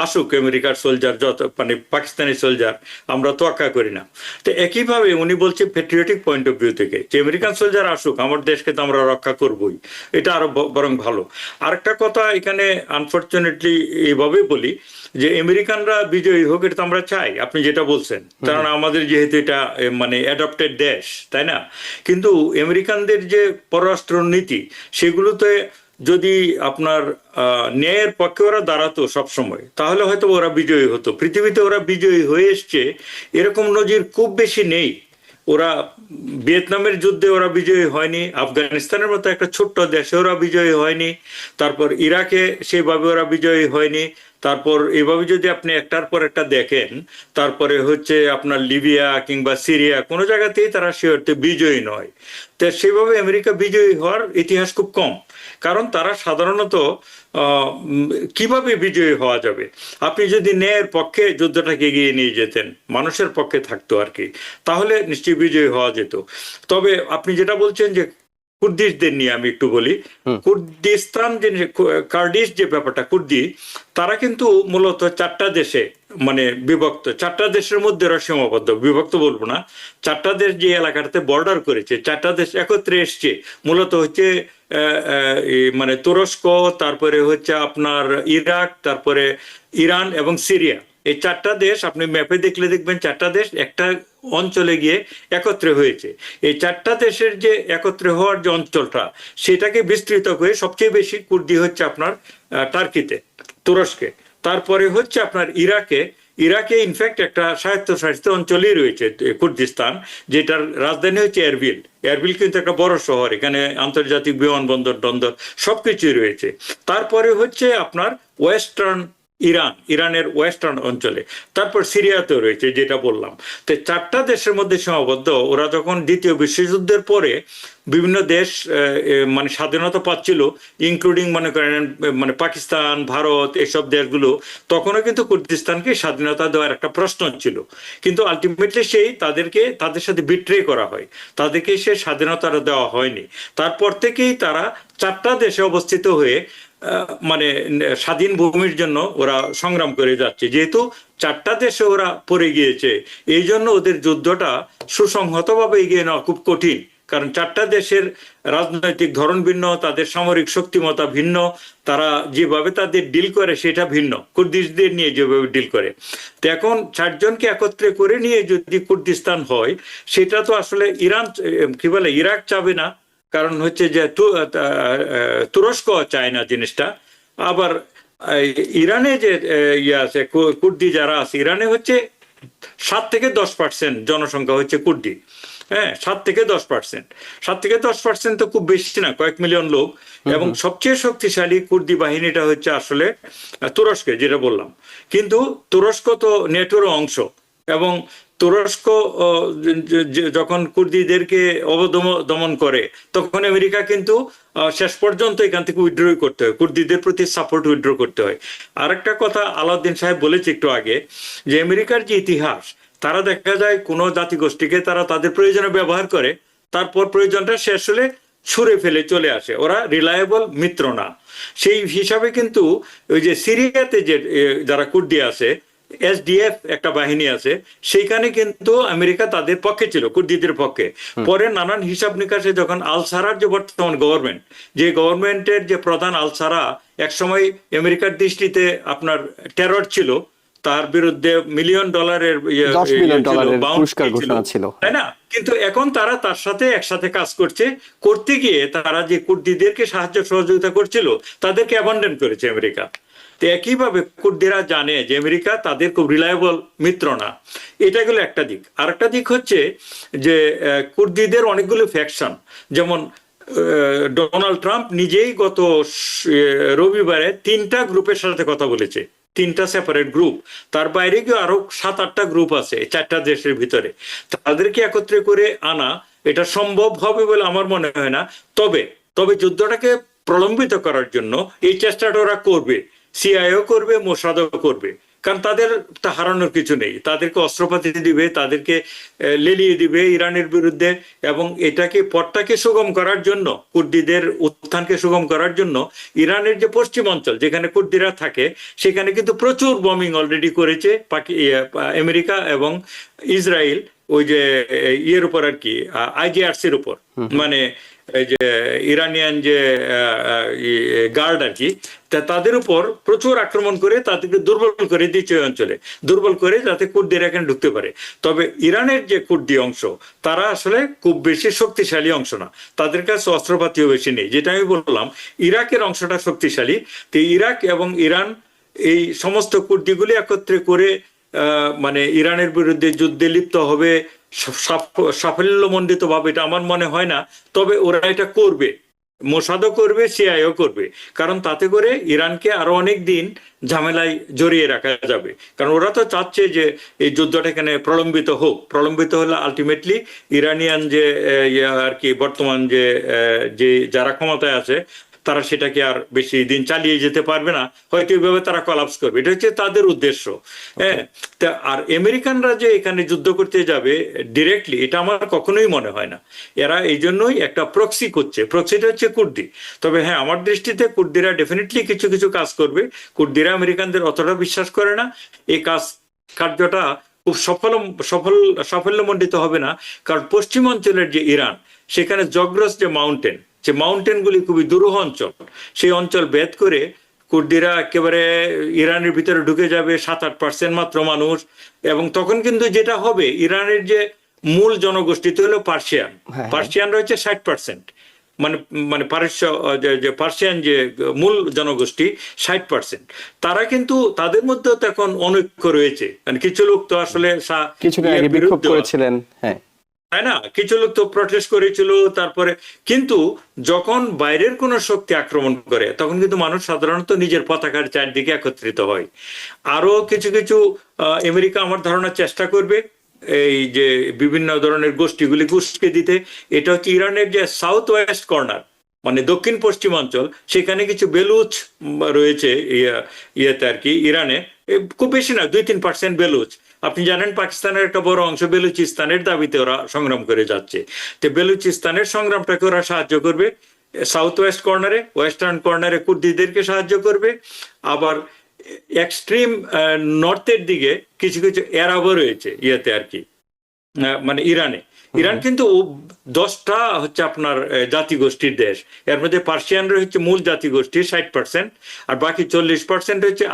আসুক আমেরিকার সোলজার, যত মানে পাকিস্তানি সোলজার, আমরা তোয়াক্কা করি না। তো একইভাবে উনি বলছে প্যাট্রিয়টিক পয়েন্ট অফ ভিউ থেকে, যে আমেরিকান সোলজার আসুক, আমার দেশকে তো আমরা রক্ষা করবই, এটা আরো বরং ভালো। আরেকটা কথা এখানে আনফরচুনেটলি এইভাবে বলি যে আমেরিকানরা বিজয়ী হোক, এটা তো আমরা চাই, আপনি যেটা বলছেন, কারণ আমাদের যেহেতু এটা মানে অ্যাডপ্টেড দেশ, তাই না? কিন্তু আমেরিকানদের যে পররাষ্ট্র নীতি, সেগুলোতে যদি আপনার ন্যায়ের পক্ষে ওরা দাঁড়াতো সবসময়, তাহলে হয়তো ওরা বিজয়ী হতো। পৃথিবীতে ওরা বিজয়ী হয়ে এসছে এরকম নজির খুব বেশি নেই। ওরা ভিয়েতনামের যুদ্ধে ওরা বিজয়ী হয়নি, আফগানিস্তানের মতো একটা ছোট্ট দেশে ওরা বিজয়ী হয়নি, তারপর ইরাকে সেভাবে ওরা বিজয়ী হয়নি, তারপর এভাবে যদি আপনি একটার পর একটা দেখেন, তারপরে হচ্ছে আপনার লিবিয়া কিংবা সিরিয়া, কোনো জায়গাতেই তারা সে অর্থে বিজয়ী নয়। তো সেভাবে আমেরিকা বিজয়ী হওয়ার ইতিহাস খুব কম। কারণ তারা সাধারণত কিভাবে বিজয়ী হওয়া যাবে, আপনি যদি ন্যায়ের পক্ষে যুদ্ধটাকে এগিয়ে নিয়ে যেতেন, মানুষের পক্ষে থাকতো আর কি, তাহলে নিশ্চয়ই বিজয়ী হওয়া যেত। তবে আপনি যেটা বলছেন যে কুর্দিশদের নিয়ে আমি একটু বলি, কুর্দিস্তান যে কার্ডিশ যে ব্যাপারটা, কুর্দি তারা কিন্তু মূলত 4টা দেশে মানে বিভক্ত, 4টা দেশের মধ্যে ওরা সীমাবদ্ধ, বিভক্ত বলবো না, 4টা দেশ যে এলাকাটাতে বর্ডার করেছে, 4টা দেশ একত্রে এসছে, মূলত হচ্ছে মানে তুরস্ক, তারপরে হচ্ছে আপনার ইরাক, তারপরে ইরান এবং সিরিয়া। এই 4টা দেশ আপনি ম্যাপে দেখলে দেখবেন 4টা দেশ একটা অঞ্চলে গিয়ে একত্রে হয়েছে। এই 4টা দেশের যে একত্রে হওয়ার যে অঞ্চলটা, সেটাকে বিস্তৃত করে সবচেয়ে বেশি কুর্দি হচ্ছে আপনার টার্কিতে, তুরস্কে, তারপরে হচ্ছে আপনার ইরাকে ইনফ্যাক্ট একটা স্বায়ত্তশাসিত অঞ্চলই রয়েছে কুর্দিস্তান, যেটার রাজধানী হচ্ছে এরবিল কিন্তু একটা বড় শহর, এখানে আন্তর্জাতিক বিমানবন্দর টন্দর সবকিছুই রয়েছে। তারপরে হচ্ছে আপনার ওয়েস্টার্ন ইরানের ওয়েস্টার্ন অঞ্চলে, তারপর সিরিয়াতেও রয়েছে যেটা বললাম। তো 4টা দেশের মধ্যে সীমাবদ্ধ। ওরা যখন দ্বিতীয় বিশ্বযুদ্ধের পরে বিভিন্ন দেশ মানে স্বাধীনতা পাচ্ছিল, ইনক্লুডিং মনে করেন মানে পাকিস্তান, ভারত, এসব দেশগুলো, তখনও কিন্তু কুর্দিস্তানকে স্বাধীনতা দেওয়ার একটা প্রশ্ন ছিল, কিন্তু আলটিমেটলি তাদের সাথে বিট্রে করা হয়, তাদেরকে সে স্বাধীনতাটা দেওয়া হয়নি। তারপর থেকেই তারা 4টা দেশে অবস্থিত হয়ে মানে স্বাধীন ভূমির জন্য ওরা সংগ্রাম করে যাচ্ছে। যেহেতু 4টা দেশে ওরা পড়ে গিয়েছে, এই জন্য ওদের যুদ্ধটা সুসংহতভাবে এগিয়ে নেওয়া খুব কঠিন, কারণ 4টা দেশের রাজনৈতিক ধরন ভিন্ন, তাদের সামরিক শক্তিমত্তা ভিন্ন, তারা যেভাবে তাদের ডিল করে সেটা ভিন্ন, কুর্দিশদের নিয়ে যেভাবে ডিল করে। তো এখন 4 জনকে একত্রে করে নিয়ে যদি কুর্দিস্তান হয়, সেটা তো আসলে ইরাক চাবে না, কারণ হচ্ছে যে তুরস্ক চায় না জিনিসটা। আবার ইরানে যে ইয়ে আছে কুর্দি যারা আছে, ইরানে হচ্ছে 7 থেকে 10% জনসংখ্যা হচ্ছে কুর্দি। হ্যাঁ, 7 থেকে 10% তো খুব বেশি না, কয়েক মিলিয়ন লোক। এবং সবচেয়ে শক্তিশালী কুর্দি বাহিনীটা হচ্ছে আসলে তুরস্কে, যেটা বললাম। কিন্তু তুরস্ক তো নেটোর অংশ, এবং তুরস্ক যখন কুর্দিদেরকে দমন করে, তখন আমেরিকা কিন্তু শেষ পর্যন্ত এখান থেকে উইথড্র করতে হয়, কুর্দিদের প্রতি সাপোর্ট উইথড্র করতে হয়। আরেকটা কথা আলাউদ্দিন সাহেব বলেছে একটু আগে, যে আমেরিকার যে ইতিহাস, তারা দেখা যায় কোনো জাতিগোষ্ঠীকে তারা তাদের প্রয়োজনে ব্যবহার করে, তারপর প্রয়োজনটা শেষ হলে ছুঁড়ে ফেলে চলে আসে, ওরা রিলায়েবল মিত্র না। সেই হিসাবে কিন্তু ওই যে সিরিয়াতে যে যারা কুর্দি আছে, SDF একটা বাহিনী আছে, সেইখানে কিন্তু আমেরিকা তাদের পক্ষে ছিল, কুর্দিদের পক্ষে। পরে নানান হিসাব নিকাশে যখন আল সারার যে বর্তমান গভর্নমেন্ট, যে গভর্নমেন্টের যে প্রধান আল সারা একসময় আমেরিকার দৃষ্টিতে আপনার টেরর ছিল, তার বিরুদ্ধে $1 মিলিয়ন $10 মিলিয়ন পুরস্কার ঘোষণা ছিল, তাই না? কিন্তু এখন তারা তার সাথে একসাথে কাজ করতে গিয়ে তারা যে কুর্দিদেরকে সাহায্য সহযোগিতা করছিল, তাদেরকে অ্যাবান্ডন করেছে আমেরিকা। তো একইভাবে কুর্দিরা জানে যে আমেরিকা তাদের খুব রিলায়েবল মিত্র না। এটা গেল একটা দিক। আরেকটা দিক হচ্ছে যে কুর্দিদের অনেকগুলো ফ্যাকশন, যেমন ডোনাল্ড ট্রাম্প নিজেই গত রবিবারে 3টা গ্রুপের সাথে কথা বলেছে, 3টা সেপারেট গ্রুপ। তার বাইরে কি আরো 7-8টা গ্রুপ আছে 4টা দেশের ভিতরে, তাদেরকে একত্রে করে আনা এটা সম্ভব হবে বলে আমার মনে হয় না। তবে যুদ্ধটাকে প্রলম্বিত করার জন্য এই চেষ্টাটা ওরা করবে, সিআইও করবে, মোসাদও করবে, কারণ তাদের তা হারানোর কিছু নেই। তাদেরকে অস্ত্রপাতি দিবে, তাদেরকে লেলিয়ে দিবে ইরানের বিরুদ্ধে, এবং পথটাকে সুগম করার জন্য, কুর্দিদের উত্থানকে সুগম করার জন্য ইরানের যে পশ্চিম অঞ্চল যেখানে কুর্দিরা থাকে, সেখানে কিন্তু প্রচুর বমিং অলরেডি করেছে আমেরিকা এবং ইসরায়েল, ওই যে ইয়ের উপর আর কি, IJRCর উপর, মানে এই যে ইরানিয়ান যে গার্ড আর কি, তাদের উপর প্রচুর আক্রমণ করে তাদেরকে দুর্বল করে দিচ্ছে ওই অঞ্চলে, দুর্বল করে যাতে কুর্দিরা এখানে ঢুকতে পারে। তবে ইরানের যে কুর্দি অংশ, তারা আসলে খুব বেশি শক্তিশালী অংশ না, তাদের কাছে অস্ত্রপাতিও বেশি নেই। যেটা আমি বললাম, ইরাকের অংশটা শক্তিশালী। তো ইরাক এবং ইরান এই সমস্ত কুর্দিগুলি একত্রে করে মানে ইরানের বিরুদ্ধে যুদ্ধে লিপ্ত হবে সাফল্যমণ্ডিত ভাবে, এটা আমার মনে হয় না। তবে ওরা এটা করবে, মোসাদও করবে, সিআইও করবে, কারণ তাতে করে ইরানকে আরো অনেক দিন ঝামেলায় জড়িয়ে রাখা যাবে। কারণ ওরা তো চাচ্ছে যে এই যুদ্ধটা এখানে প্রলম্বিত হোক, প্রলম্বিত হলে আলটিমেটলি ইরানিয়ান যে আর কি বর্তমান যে যারা ক্ষমতায় আছে, তারা সেটাকে আর বেশি দিন চালিয়ে যেতে পারবে না, হয়তো এইভাবে তারা কলাপস করবে, এটা হচ্ছে তাদের উদ্দেশ্য। হ্যাঁ, আর আমেরিকানরা যে এখানে যুদ্ধ করতে যাবে ডিরেক্টলি, এটা আমার কখনোই মনে হয় না। এরা এই জন্যই একটা প্রক্সি করছে, প্রক্সিটা হচ্ছে কুর্দি। তবে হ্যাঁ, আমার দৃষ্টিতে কুর্দিরা ডেফিনেটলি কিছু কিছু কাজ করবে। কুর্দিরা আমেরিকানদের অতটা বিশ্বাস করে না। এই কার্যটা খুব সাফল্যমণ্ডিত হবে না, কারণ পশ্চিম অঞ্চলের যে ইরান, সেখানে জগ্রস যে মাউন্টেনগুলি খুবই দুরূহ অঞ্চল, সেই অঞ্চল ভেদ করে কুর্দিরা একেবারে ইরানের ভিতরে ঢুকে যাবে, 7-8% মাত্র মানুষ। এবং তখন কিন্তু যেটা হবে, ইরানের যে মূল জনগোষ্ঠী তো হলো পার্সিয়ান রয়েছে 60%, মানে মানে পারস্য যে পার্সিয়ান যে মূল জনগোষ্ঠী 60%, তারা কিন্তু তাদের মধ্যেও তো এখন অনৈক্য রয়েছে। মানে কিছু লোক তো আসলে কিছুদিন আগে বিক্ষোভ করেছিলেন, হ্যাঁ তাই না, কিছু লোক তো প্রটেস্ট করেছিল। তারপরে কিন্তু যখন বাইরের কোন শক্তি আক্রমণ করে, তখন কিন্তু মানুষ সাধারণত নিজের পতাকার চারদিকে একত্রিত হয়। আরো কিছু কিছু আমেরিকা আমার ধারণা চেষ্টা করবে এই যে বিভিন্ন ধরনের গোষ্ঠীগুলি উস্কে দিতে। এটা হচ্ছে ইরানের যে সাউথ ওয়েস্ট কর্নার, মানে দক্ষিণ পশ্চিমাঞ্চল, সেখানে কিছু বেলুচ রয়েছে ইয়েতে আর কি, ইরানে খুব বেশি না, 2-3% বেলুচ। আপনি জানেন পাকিস্তানের একটা বড় অংশ বেলুচিস্তানের দাবিতে ওরা সংগ্রাম করে যাচ্ছে। তো বেলুচিস্তানের সংগ্রামটাকে ওরা সাহায্য করবে, সাউথ ওয়েস্ট কর্নারে, ওয়েস্টার্ন কর্নারে কুর্দিদেরকে সাহায্য করবে। আবার এক্সট্রিম নর্থের দিকে কিছু কিছু এরাবও রয়েছে ইয়েতে আর কি, মানে ইরান কিন্তু 10টা হচ্ছে আপনার জাতিগোষ্ঠীর দেশ। এর মধ্যে পার্সিয়ানরা হচ্ছে মূল জাতিগোষ্ঠী 60%, আর বাকি 40% হচ্ছে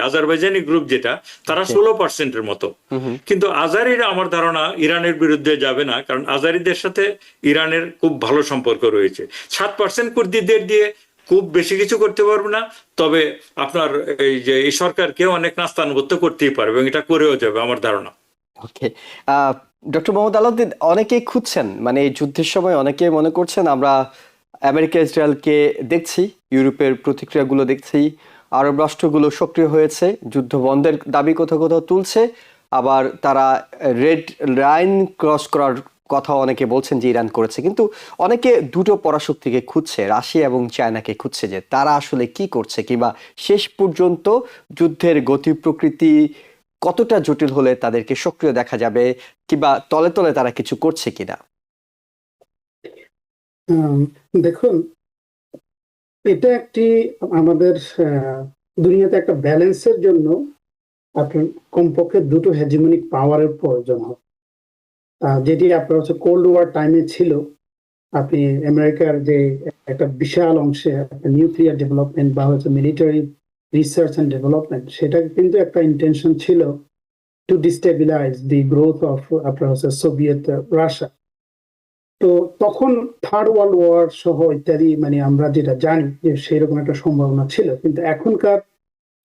আজারবাইজানি গ্রুপ, যেটা তারা 16%-এর মতো। কিন্তু আজারিরা আমার ধারণা ইরানের বিরুদ্ধে যাবে না, কারণ আজারিদের সাথে ইরানের খুব ভালো সম্পর্ক রয়েছে। 7% কুর্দিদের দিয়ে খুব বেশি কিছু করতে পারবে না, তবে আপনার এই সরকারকে অনেক নাস্তানুগত্য করতেই পারবে, এবং এটা করেও যাবে আমার ধারণা। ওকে, ডক্টর মোহাম্মদ আলাউদ্দিন, অনেকেই খুঁজছেন, মানে এই যুদ্ধের সময় অনেকে মনে করছেন আমরা আমেরিকা ইসরায়েলকে দেখছি, ইউরোপের প্রতিক্রিয়াগুলো দেখছি, আরব রাষ্ট্রগুলো সক্রিয় হয়েছে, যুদ্ধ বন্ধের দাবি কোথাও কোথাও তুলছে, আবার তারা রেড লাইন ক্রস করার কথা অনেকে বলছেন যে ইরান করেছে। কিন্তু অনেকে দুটো পরাশক্তিকে খুঁজছে, রাশিয়া এবং চায়নাকে খুঁজছে, যে তারা আসলে কি করছে, কিংবা শেষ পর্যন্ত যুদ্ধের গতি প্রকৃতি কতটা জটিল হলে তাদেরকে সক্রিয় দেখা যাবে, কিংবা তলে তলে তারা কিছু করছে কিনা। দেখুন, এটা একটি আমাদের দুনিয়াতে একটা ব্যালেন্সের জন্য আপনার কমপক্ষে দুটো হেজিমনিক পাওয়ারের প্রয়োজন হয়, যেটি আপনার হচ্ছে কোল্ড ওয়ার টাইমে ছিল। আপনি আমেরিকার যে একটা বিশাল অংশে নিউক্লিয়ার ডেভেলপমেন্ট বা হচ্ছে মিলিটারি রিসার্চ অ্যান্ড ডেভেলপমেন্ট, সেটা কিন্তু একটা ইন্টেনশন ছিল to destabilize the growth of আপনার হচ্ছে সোভিয়েত রাশিয়া। তো তখন থার্ড ওয়ার্ল্ড ওয়ার সহ ইত্যাদি, মানে আমরা যেটা জানি যে সেরকম একটা সম্ভাবনা ছিল। কিন্তু এখনকার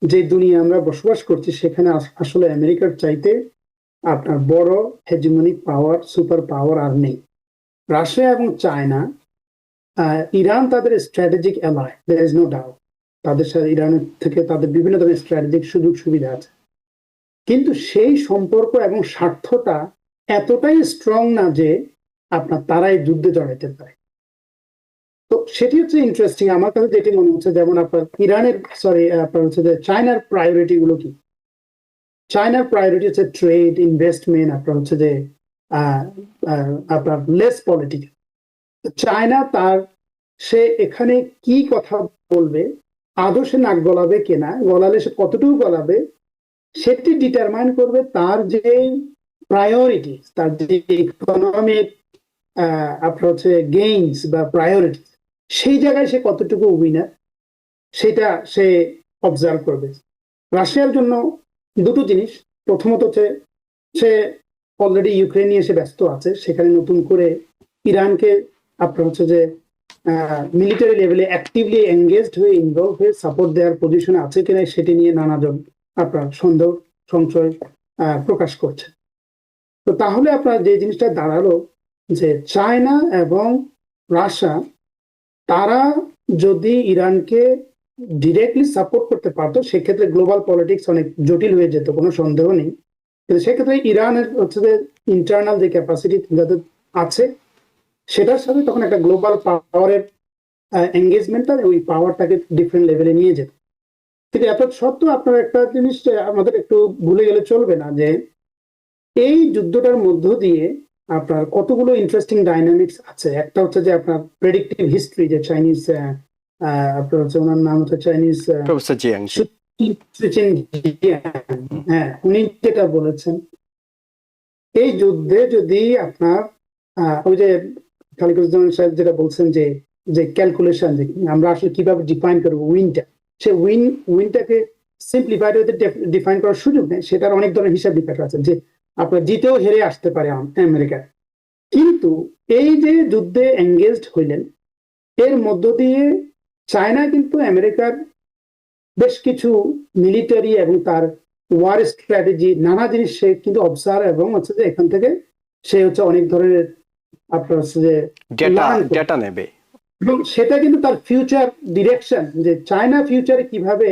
যে দুনিয়া আমরা বসবাস করছি, সেখানে আসলে আমেরিকার চাইতে আপনার বড় হেজিমনিক পাওয়ার, সুপার পাওয়ার আর নেই। রাশিয়া এবং চায়না, ইরান তাদের strategic ally, there is no doubt. তাদের সাথে ইরানের থেকে তাদের বিভিন্ন ধরনের স্ট্র্যাটেজিক সুযোগ সুবিধা আছে, কিন্তু সেই সম্পর্ক এবং স্বার্থটা এতটাই স্ট্রং না যে আপনার তারাই যুদ্ধে জড়াইতে পারে। তো সেটি হচ্ছে ইন্টারেস্টিং আমার কাছে যেটি মনে হচ্ছে। যেমন আপনার আপনার হচ্ছে যে চায়নার প্রায়োরিটি গুলো কি? চায়নার প্রায়োরিটি হচ্ছে ট্রেড, ইনভেস্টমেন্ট, আপনার হচ্ছে যে আপনার লেস পলিটিক্যাল। চায়না সে এখানে কি কথা বলবে, আদৌ সে নাক গলাবে কিনা, গলালে সে কতটুকু গলাবে, সেটি ডিটারমাইন করবে তার যে প্রায়োরিটি, তার যে ইকোনমিক আপনার হচ্ছে গেইনস বা প্রায়োরিটি, সেই জায়গায় সে কতটুকু উইনার, সেটা সে অবজার্ভ করবে। রাশিয়ার জন্য দুটো জিনিস। প্রথমত হচ্ছে সে অলরেডি ইউক্রেন নিয়ে সে ব্যস্ত আছে, সেখানে নতুন করে ইরানকে আপনার হচ্ছে যে মিলিটারি লেভেলে অ্যাক্টিভলি এঙ্গেজড হয়ে, ইনভলভ হয়ে সাপোর্ট দেওয়ার পজিশনে আছে কিনা, সেটি নিয়ে নানাজন আপনার সন্দেহ সংশয় প্রকাশ করছে। তো তাহলে আপনার যে জিনিসটা দাঁড়ালো যে চায়না এবং রাশিয়া, তারা যদি ইরানকে ডিরেক্টলি সাপোর্ট করতে পারতো, সেক্ষেত্রে গ্লোবাল পলিটিক্স অনেক জটিল হয়ে যেত, কোনো সন্দেহ নেই। কিন্তু সেক্ষেত্রে ইরানের হচ্ছে যে ইন্টারনাল যে ক্যাপাসিটি যাদের আছে, সেটার সাথে তখন একটা গ্লোবাল পাওয়ারের এঙ্গেজমেন্টটা ওই পাওয়ারটাকে ডিফারেন্ট লেভেলে নিয়ে যেত। কিন্তু এত সত্ত্বেও আপনার একটা জিনিস আমাদের একটু ভুলে গেলে চলবে না, যে এই যুদ্ধটার মধ্য দিয়ে আপনার কতগুলো ইন্টারেস্টিং ডাইনামিক্স আছে। একটা হচ্ছে যে আপনার প্রেডিক্টিভ হিস্ট্রি, যে চাইনিজ আপনার হচ্ছে ওনার নাম হচ্ছে চাইনিজ প্রফেসর জিয়াং। হ্যাঁ, উনি যেটা বলেছেন, এই যুদ্ধে যদি আপনার ওই যে খালিকুজ্জামান সাহেব যেটা বলছেন যে যে ক্যালকুলেশন, যে আমরা আসলে কিভাবে ডিফাইন করবো উইনটা, সে উইনটাকে সিম্পলিফাইড হতে ডিফাইন করার সুযোগ নেই। সেটার অনেক ধরনের হিসাব নিকাশ আছে, যে আপনার জিতেও হেরে আসতে পারে আমেরিকা। কিন্তু এই যে যুদ্ধে এঙ্গেজড হইলেন, এর মধ্য দিয়ে চায়না কিন্তু আমেরিকার বেশ কিছু মিলিটারি এবং তার ওয়ার স্ট্র্যাটেজি নানা জিনিস সে কিন্তু অবজার্ভ, এবং হচ্ছে যে এখান থেকে সে হচ্ছে অনেক ধরনের আপনার হচ্ছে যে ডেটা নেবে, এবং সেটা কিন্তু তার ফিউচার ডিরেকশন, যে চায়না ফিউচারে কিভাবে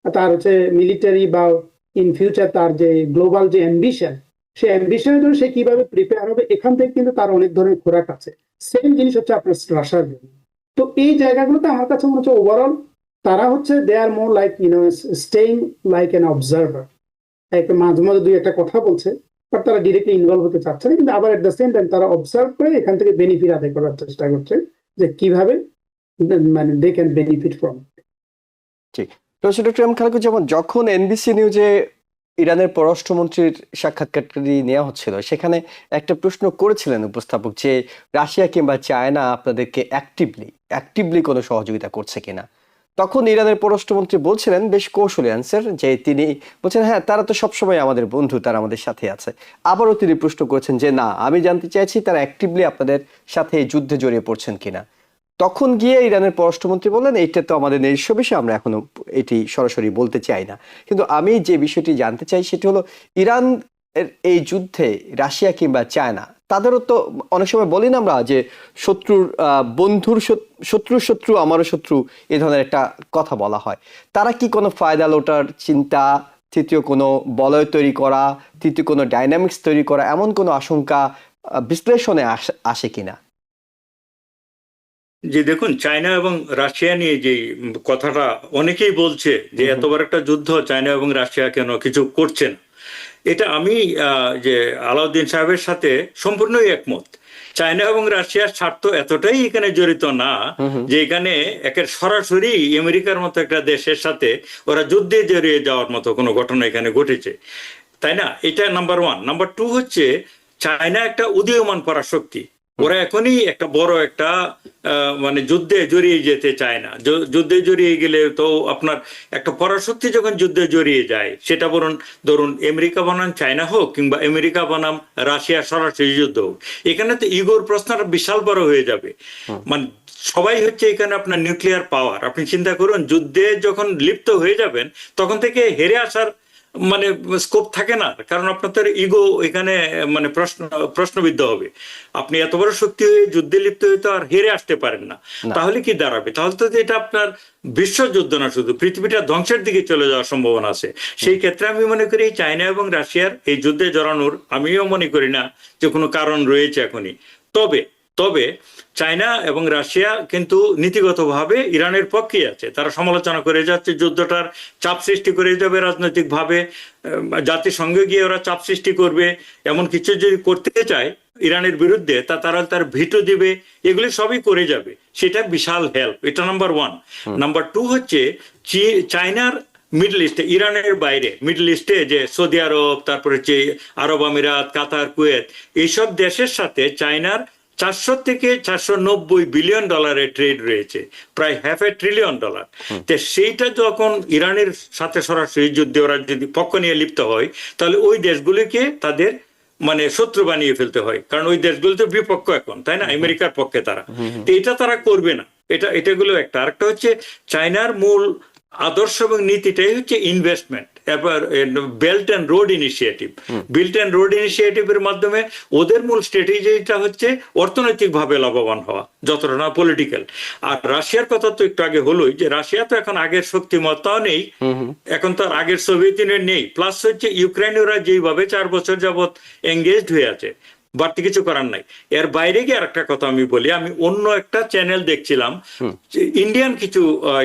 তার হচ্ছে মিলিটারি বা ইন ফিউচার তার যে গ্লোবাল যে অ্যাম্বিশন, সেই অ্যাম্বিশনের জন্য সে কিভাবে প্রিপেয়ার হবে, এখান থেকে কিন্তু তার অনেক ধরনের খোরাক আছে। সেম জিনিস হচ্ছে আপনার রাশিয়ার জন্য। তো এই জায়গাগুলোতে আমার কাছে মনে হচ্ছে ওভারঅল তারা হচ্ছে they are more like staying like an observer. একটা মাঝে মাঝে দুই একটা কথা বলছে, বাট তারা ডিরেক্টলি ইনভলভ হতে চাচ্ছে না, কিন্তু আবার এট দ্য সেম টাইম তারা অবজার্ভ করে এখান থেকে বেনিফিট আদায় করার চেষ্টা করছে, যে কিভাবে মানে দে ক্যান বেনিফিট ফ্রম। ঠিক। প্রফেসর ডক্টর এম খালিকুজ্জামান, যখন এনবিসি নিউজে ইরানের পররাষ্ট্রমন্ত্রীর সাক্ষাৎকারটি নেওয়া হচ্ছিল, সেখানে একটা প্রশ্ন করেছিলেন উপস্থাপক যে রাশিয়া কিংবা চায়না আপনাদেরকে অ্যাক্টিভলি কোনো সহযোগিতা করছে কিনা। তখন ইরানের পররাষ্ট্রমন্ত্রী বলছিলেন, বেশ কৌশলী অ্যান্সার, যে তিনি বলছেন হ্যাঁ তারা তো সবসময় আমাদের বন্ধু, তারা আমাদের সাথে আছে। আবারও তিনি প্রশ্ন করেছেন যে না, আমি জানতে চাইছি তারা অ্যাক্টিভলি আপনাদের সাথে এই যুদ্ধে জড়িয়ে পড়ছেন কিনা। তখন গিয়ে ইরানের পররাষ্ট্রমন্ত্রী বললেন এইটা তো আমাদের নিজস্ব বিষয়, আমরা এখনো এটি সরাসরি বলতে চাই না। কিন্তু আমি যে বিষয়টি জানতে চাই সেটি হলো, ইরান এর এই যুদ্ধে রাশিয়া কিংবা চায়না, তাদেরও তো অনেক সময় বলি না আমরা যে শত্রুর বন্ধুর শত্রু আমারও শত্রু, এই ধরনের একটা কথা বলা হয়। তারা কি কোনো ফায়দা লোটার চিন্তা, তৃতীয় কোনো বলয় তৈরি করা, তৃতীয় কোনো ডাইনামিক্স তৈরি করা, এমন কোনো আশঙ্কা বিশ্লেষণে আসে কিনা? যে দেখুন, চায়না এবং রাশিয়া নিয়ে যে কথাটা অনেকেই বলছে যে এত বড় একটা যুদ্ধ চায়না এবং রাশিয়া কেন কিছু করছে না, এটা আমি যে আলাউদ্দিন সাহেবের সাথে সম্পূর্ণই একমত। চায়না এবং রাশিয়ার স্বার্থ এতটাই এখানে জড়িত না যে এখানে একের সরাসরি আমেরিকার মতো একটা দেশের সাথে ওরা যুদ্ধে জড়িয়ে যাওয়ার মতো কোনো ঘটনা এখানে ঘটেছে, তাই না? এটা নাম্বার ওয়ান। নাম্বার টু হচ্ছে, চায়না একটা উদীয়মান পরাশক্তি, ওরা এখনই একটা বড় একটা মানে যুদ্ধে জড়িয়ে যেতে চায় না। যুদ্ধে জড়িয়ে গেলে তো আপনার একটা পরাশক্তি যখন যুদ্ধে জড়িয়ে যায়, সেটা ধরুন আমেরিকা বনাম চায়না হোক কিংবা আমেরিকা বনাম রাশিয়া সরাসরি যুদ্ধ হোক, এখানে তো ইগোর প্রশ্নটা বিশাল বড় হয়ে যাবে। মানে সবাই হচ্ছে এখানে আপনার নিউক্লিয়ার পাওয়ার। আপনি চিন্তা করুন, যুদ্ধে যখন লিপ্ত হয়ে যাবেন তখন থেকে হেরে আসার মানে স্কোপ থাকে না, কারণ আপনাদের ইগো এখানে মানে প্রশ্নবিদ্ধ হবে। আপনি এত বড় শক্তি হয়ে যুদ্ধে লিপ্ত হয়ে তো আর হেরে আসতে পারেন না। তাহলে কি দাঁড়াবে? তাহলে তো এটা আপনার বিশ্বযুদ্ধ না, শুধু পৃথিবীটা ধ্বংসের দিকে চলে যাওয়ার সম্ভাবনা আছে। সেই ক্ষেত্রে আমি মনে করি চায়না এবং রাশিয়ার এই যুদ্ধে জড়ানোর আমিও মনে করি না যে কোনো কারণ রয়েছে এখনই। তবে চায়না এবং রাশিয়া কিন্তু নীতিগতভাবে ইরানের পক্ষেই আছে। তারা সমালোচনা করে যাচ্ছে, যুদ্ধটার চাপ সৃষ্টি করে যাবে রাজনৈতিকভাবে, জাতিসংঘে গিয়ে ওরা চাপ সৃষ্টি করবে, এমন কিছু যদি করতে চায় ইরানের বিরুদ্ধে তারা তার ভিটো দিবে, এগুলি সবই করে যাবে। সেটা বিশাল হেল্প। এটা নাম্বার ওয়ান। নাম্বার টু হচ্ছে, চায়নার মিডল ইস্টে, ইরানের বাইরে মিডল ইস্টে যে সৌদি আরব, তারপরে হচ্ছে আরব আমিরাত, কাতার, কুয়েত, এইসব দেশের সাথে চায়নার 400 থেকে 490 বিলিয়ন ডলারের ট্রেড রয়েছে, প্রায় $500 ট্রিলিয়ন। তো সেইটা যখন ইরানের সাথে সরাসরি যুদ্ধে ওরা যদি পক্ষ নিয়ে লিপ্ত হয়, তাহলে ওই দেশগুলিকে তাদের মানে শত্রু বানিয়ে ফেলতে হয়, কারণ ওই দেশগুলো তো বিপক্ষ এখন, তাই না? আমেরিকার পক্ষে তারা। তো এটা তারা করবে না। এটাগুলো একটা। আরেকটা হচ্ছে, চায়নার মূল আদর্শ এবং নীতিটাই হচ্ছে ইনভেস্টমেন্ট। এবার বেল্ট অ্যান্ড রোড ইনিশিয়েটিভের মাধ্যমে ওদের মূল স্ট্র্যাটেজিটা হচ্ছে অর্থনৈতিকভাবে লাভবান হওয়া, যতটা না পলিটিক্যাল। আর রাশিয়ার কথা তো একটু আগে হলোই, যে রাশিয়া তো এখন আগের শক্তিমত্তাও নেই, এখন তো আর আগের সোভিয়েত ইউনিয়ন নেই। প্লাস হচ্ছে ইউক্রেনে ওরা যেইভাবে 4 বছর যাবৎ এঙ্গেজড হয়ে আছে, বাড়তি কিছু করার নাই। এর বাইরে গিয়ে আরেকটা কথা আমি বলি, আমি অন্য একটা চ্যানেল দেখছিলাম, ইন্ডিয়ান কিছু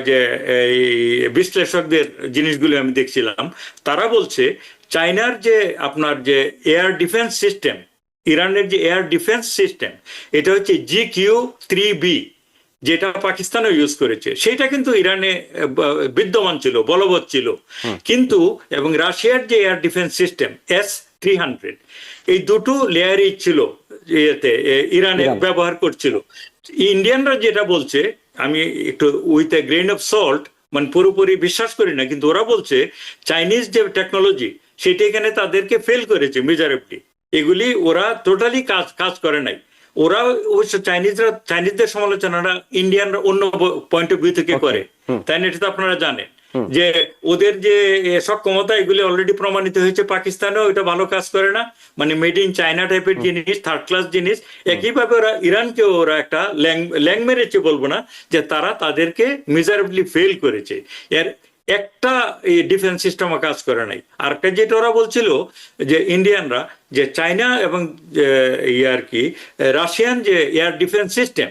যে এই বিশ্লেষকদের জিনিসগুলো আমি দেখছিলাম, তারা বলছে চায়নার যে আপনার যে এয়ার ডিফেন্স সিস্টেম, ইরানের যে এয়ার ডিফেন্স সিস্টেম, এটা হচ্ছে GQ-3B, যেটা পাকিস্তানও ইউজ করেছে, সেটা কিন্তু ইরানে বিদ্যমান ছিল, বলবৎ ছিল। কিন্তু এবং রাশিয়ার যে এয়ার ডিফেন্স সিস্টেম S-300, এই দুটো লেয়ারই ছিল ইরানে ব্যবহার করছিল। ইন্ডিয়ানরা যেটা বলছে, আমি একটু with a grain of salt, মানে পুরোপুরি বিশ্বাস করি না, কিন্তু ওরা বলছে চাইনিজ যে টেকনোলজি সেটা এখানে তাদেরকে ফেল করেছে মেজরেবলি। এগুলি ওরা টোটালি কাজ করে নাই। ওরা অবশ্য চাইনিজদের সমালোচনাটা ইন্ডিয়ানরা অন্য পয়েন্ট অফ ভিউ থেকে করে, তাই না? এটা তো আপনারা জানেন যে ওদের যে সক্ষমতা এগুলি অলরেডি প্রমাণিত হয়েছে। পাকিস্তানেও এটা ভালো কাজ করে না, মানে মেড ইন চায়না টাইপের জিনিস, থার্ড ক্লাস জিনিস। একইভাবে ওরা ইরানকেও ওরা একটা ল্যাং মেরেছে বলবো না, যে তারা তাদেরকে মেজারেবলি ফেল করেছে। এর একটা ডিফেন্স সিস্টেমও কাজ করে নাই। আর একটা যেটা ওরা বলছিল যে ইন্ডিয়ানরা, যে চায়না এবং আর কি রাশিয়ান যে এয়ার ডিফেন্স সিস্টেম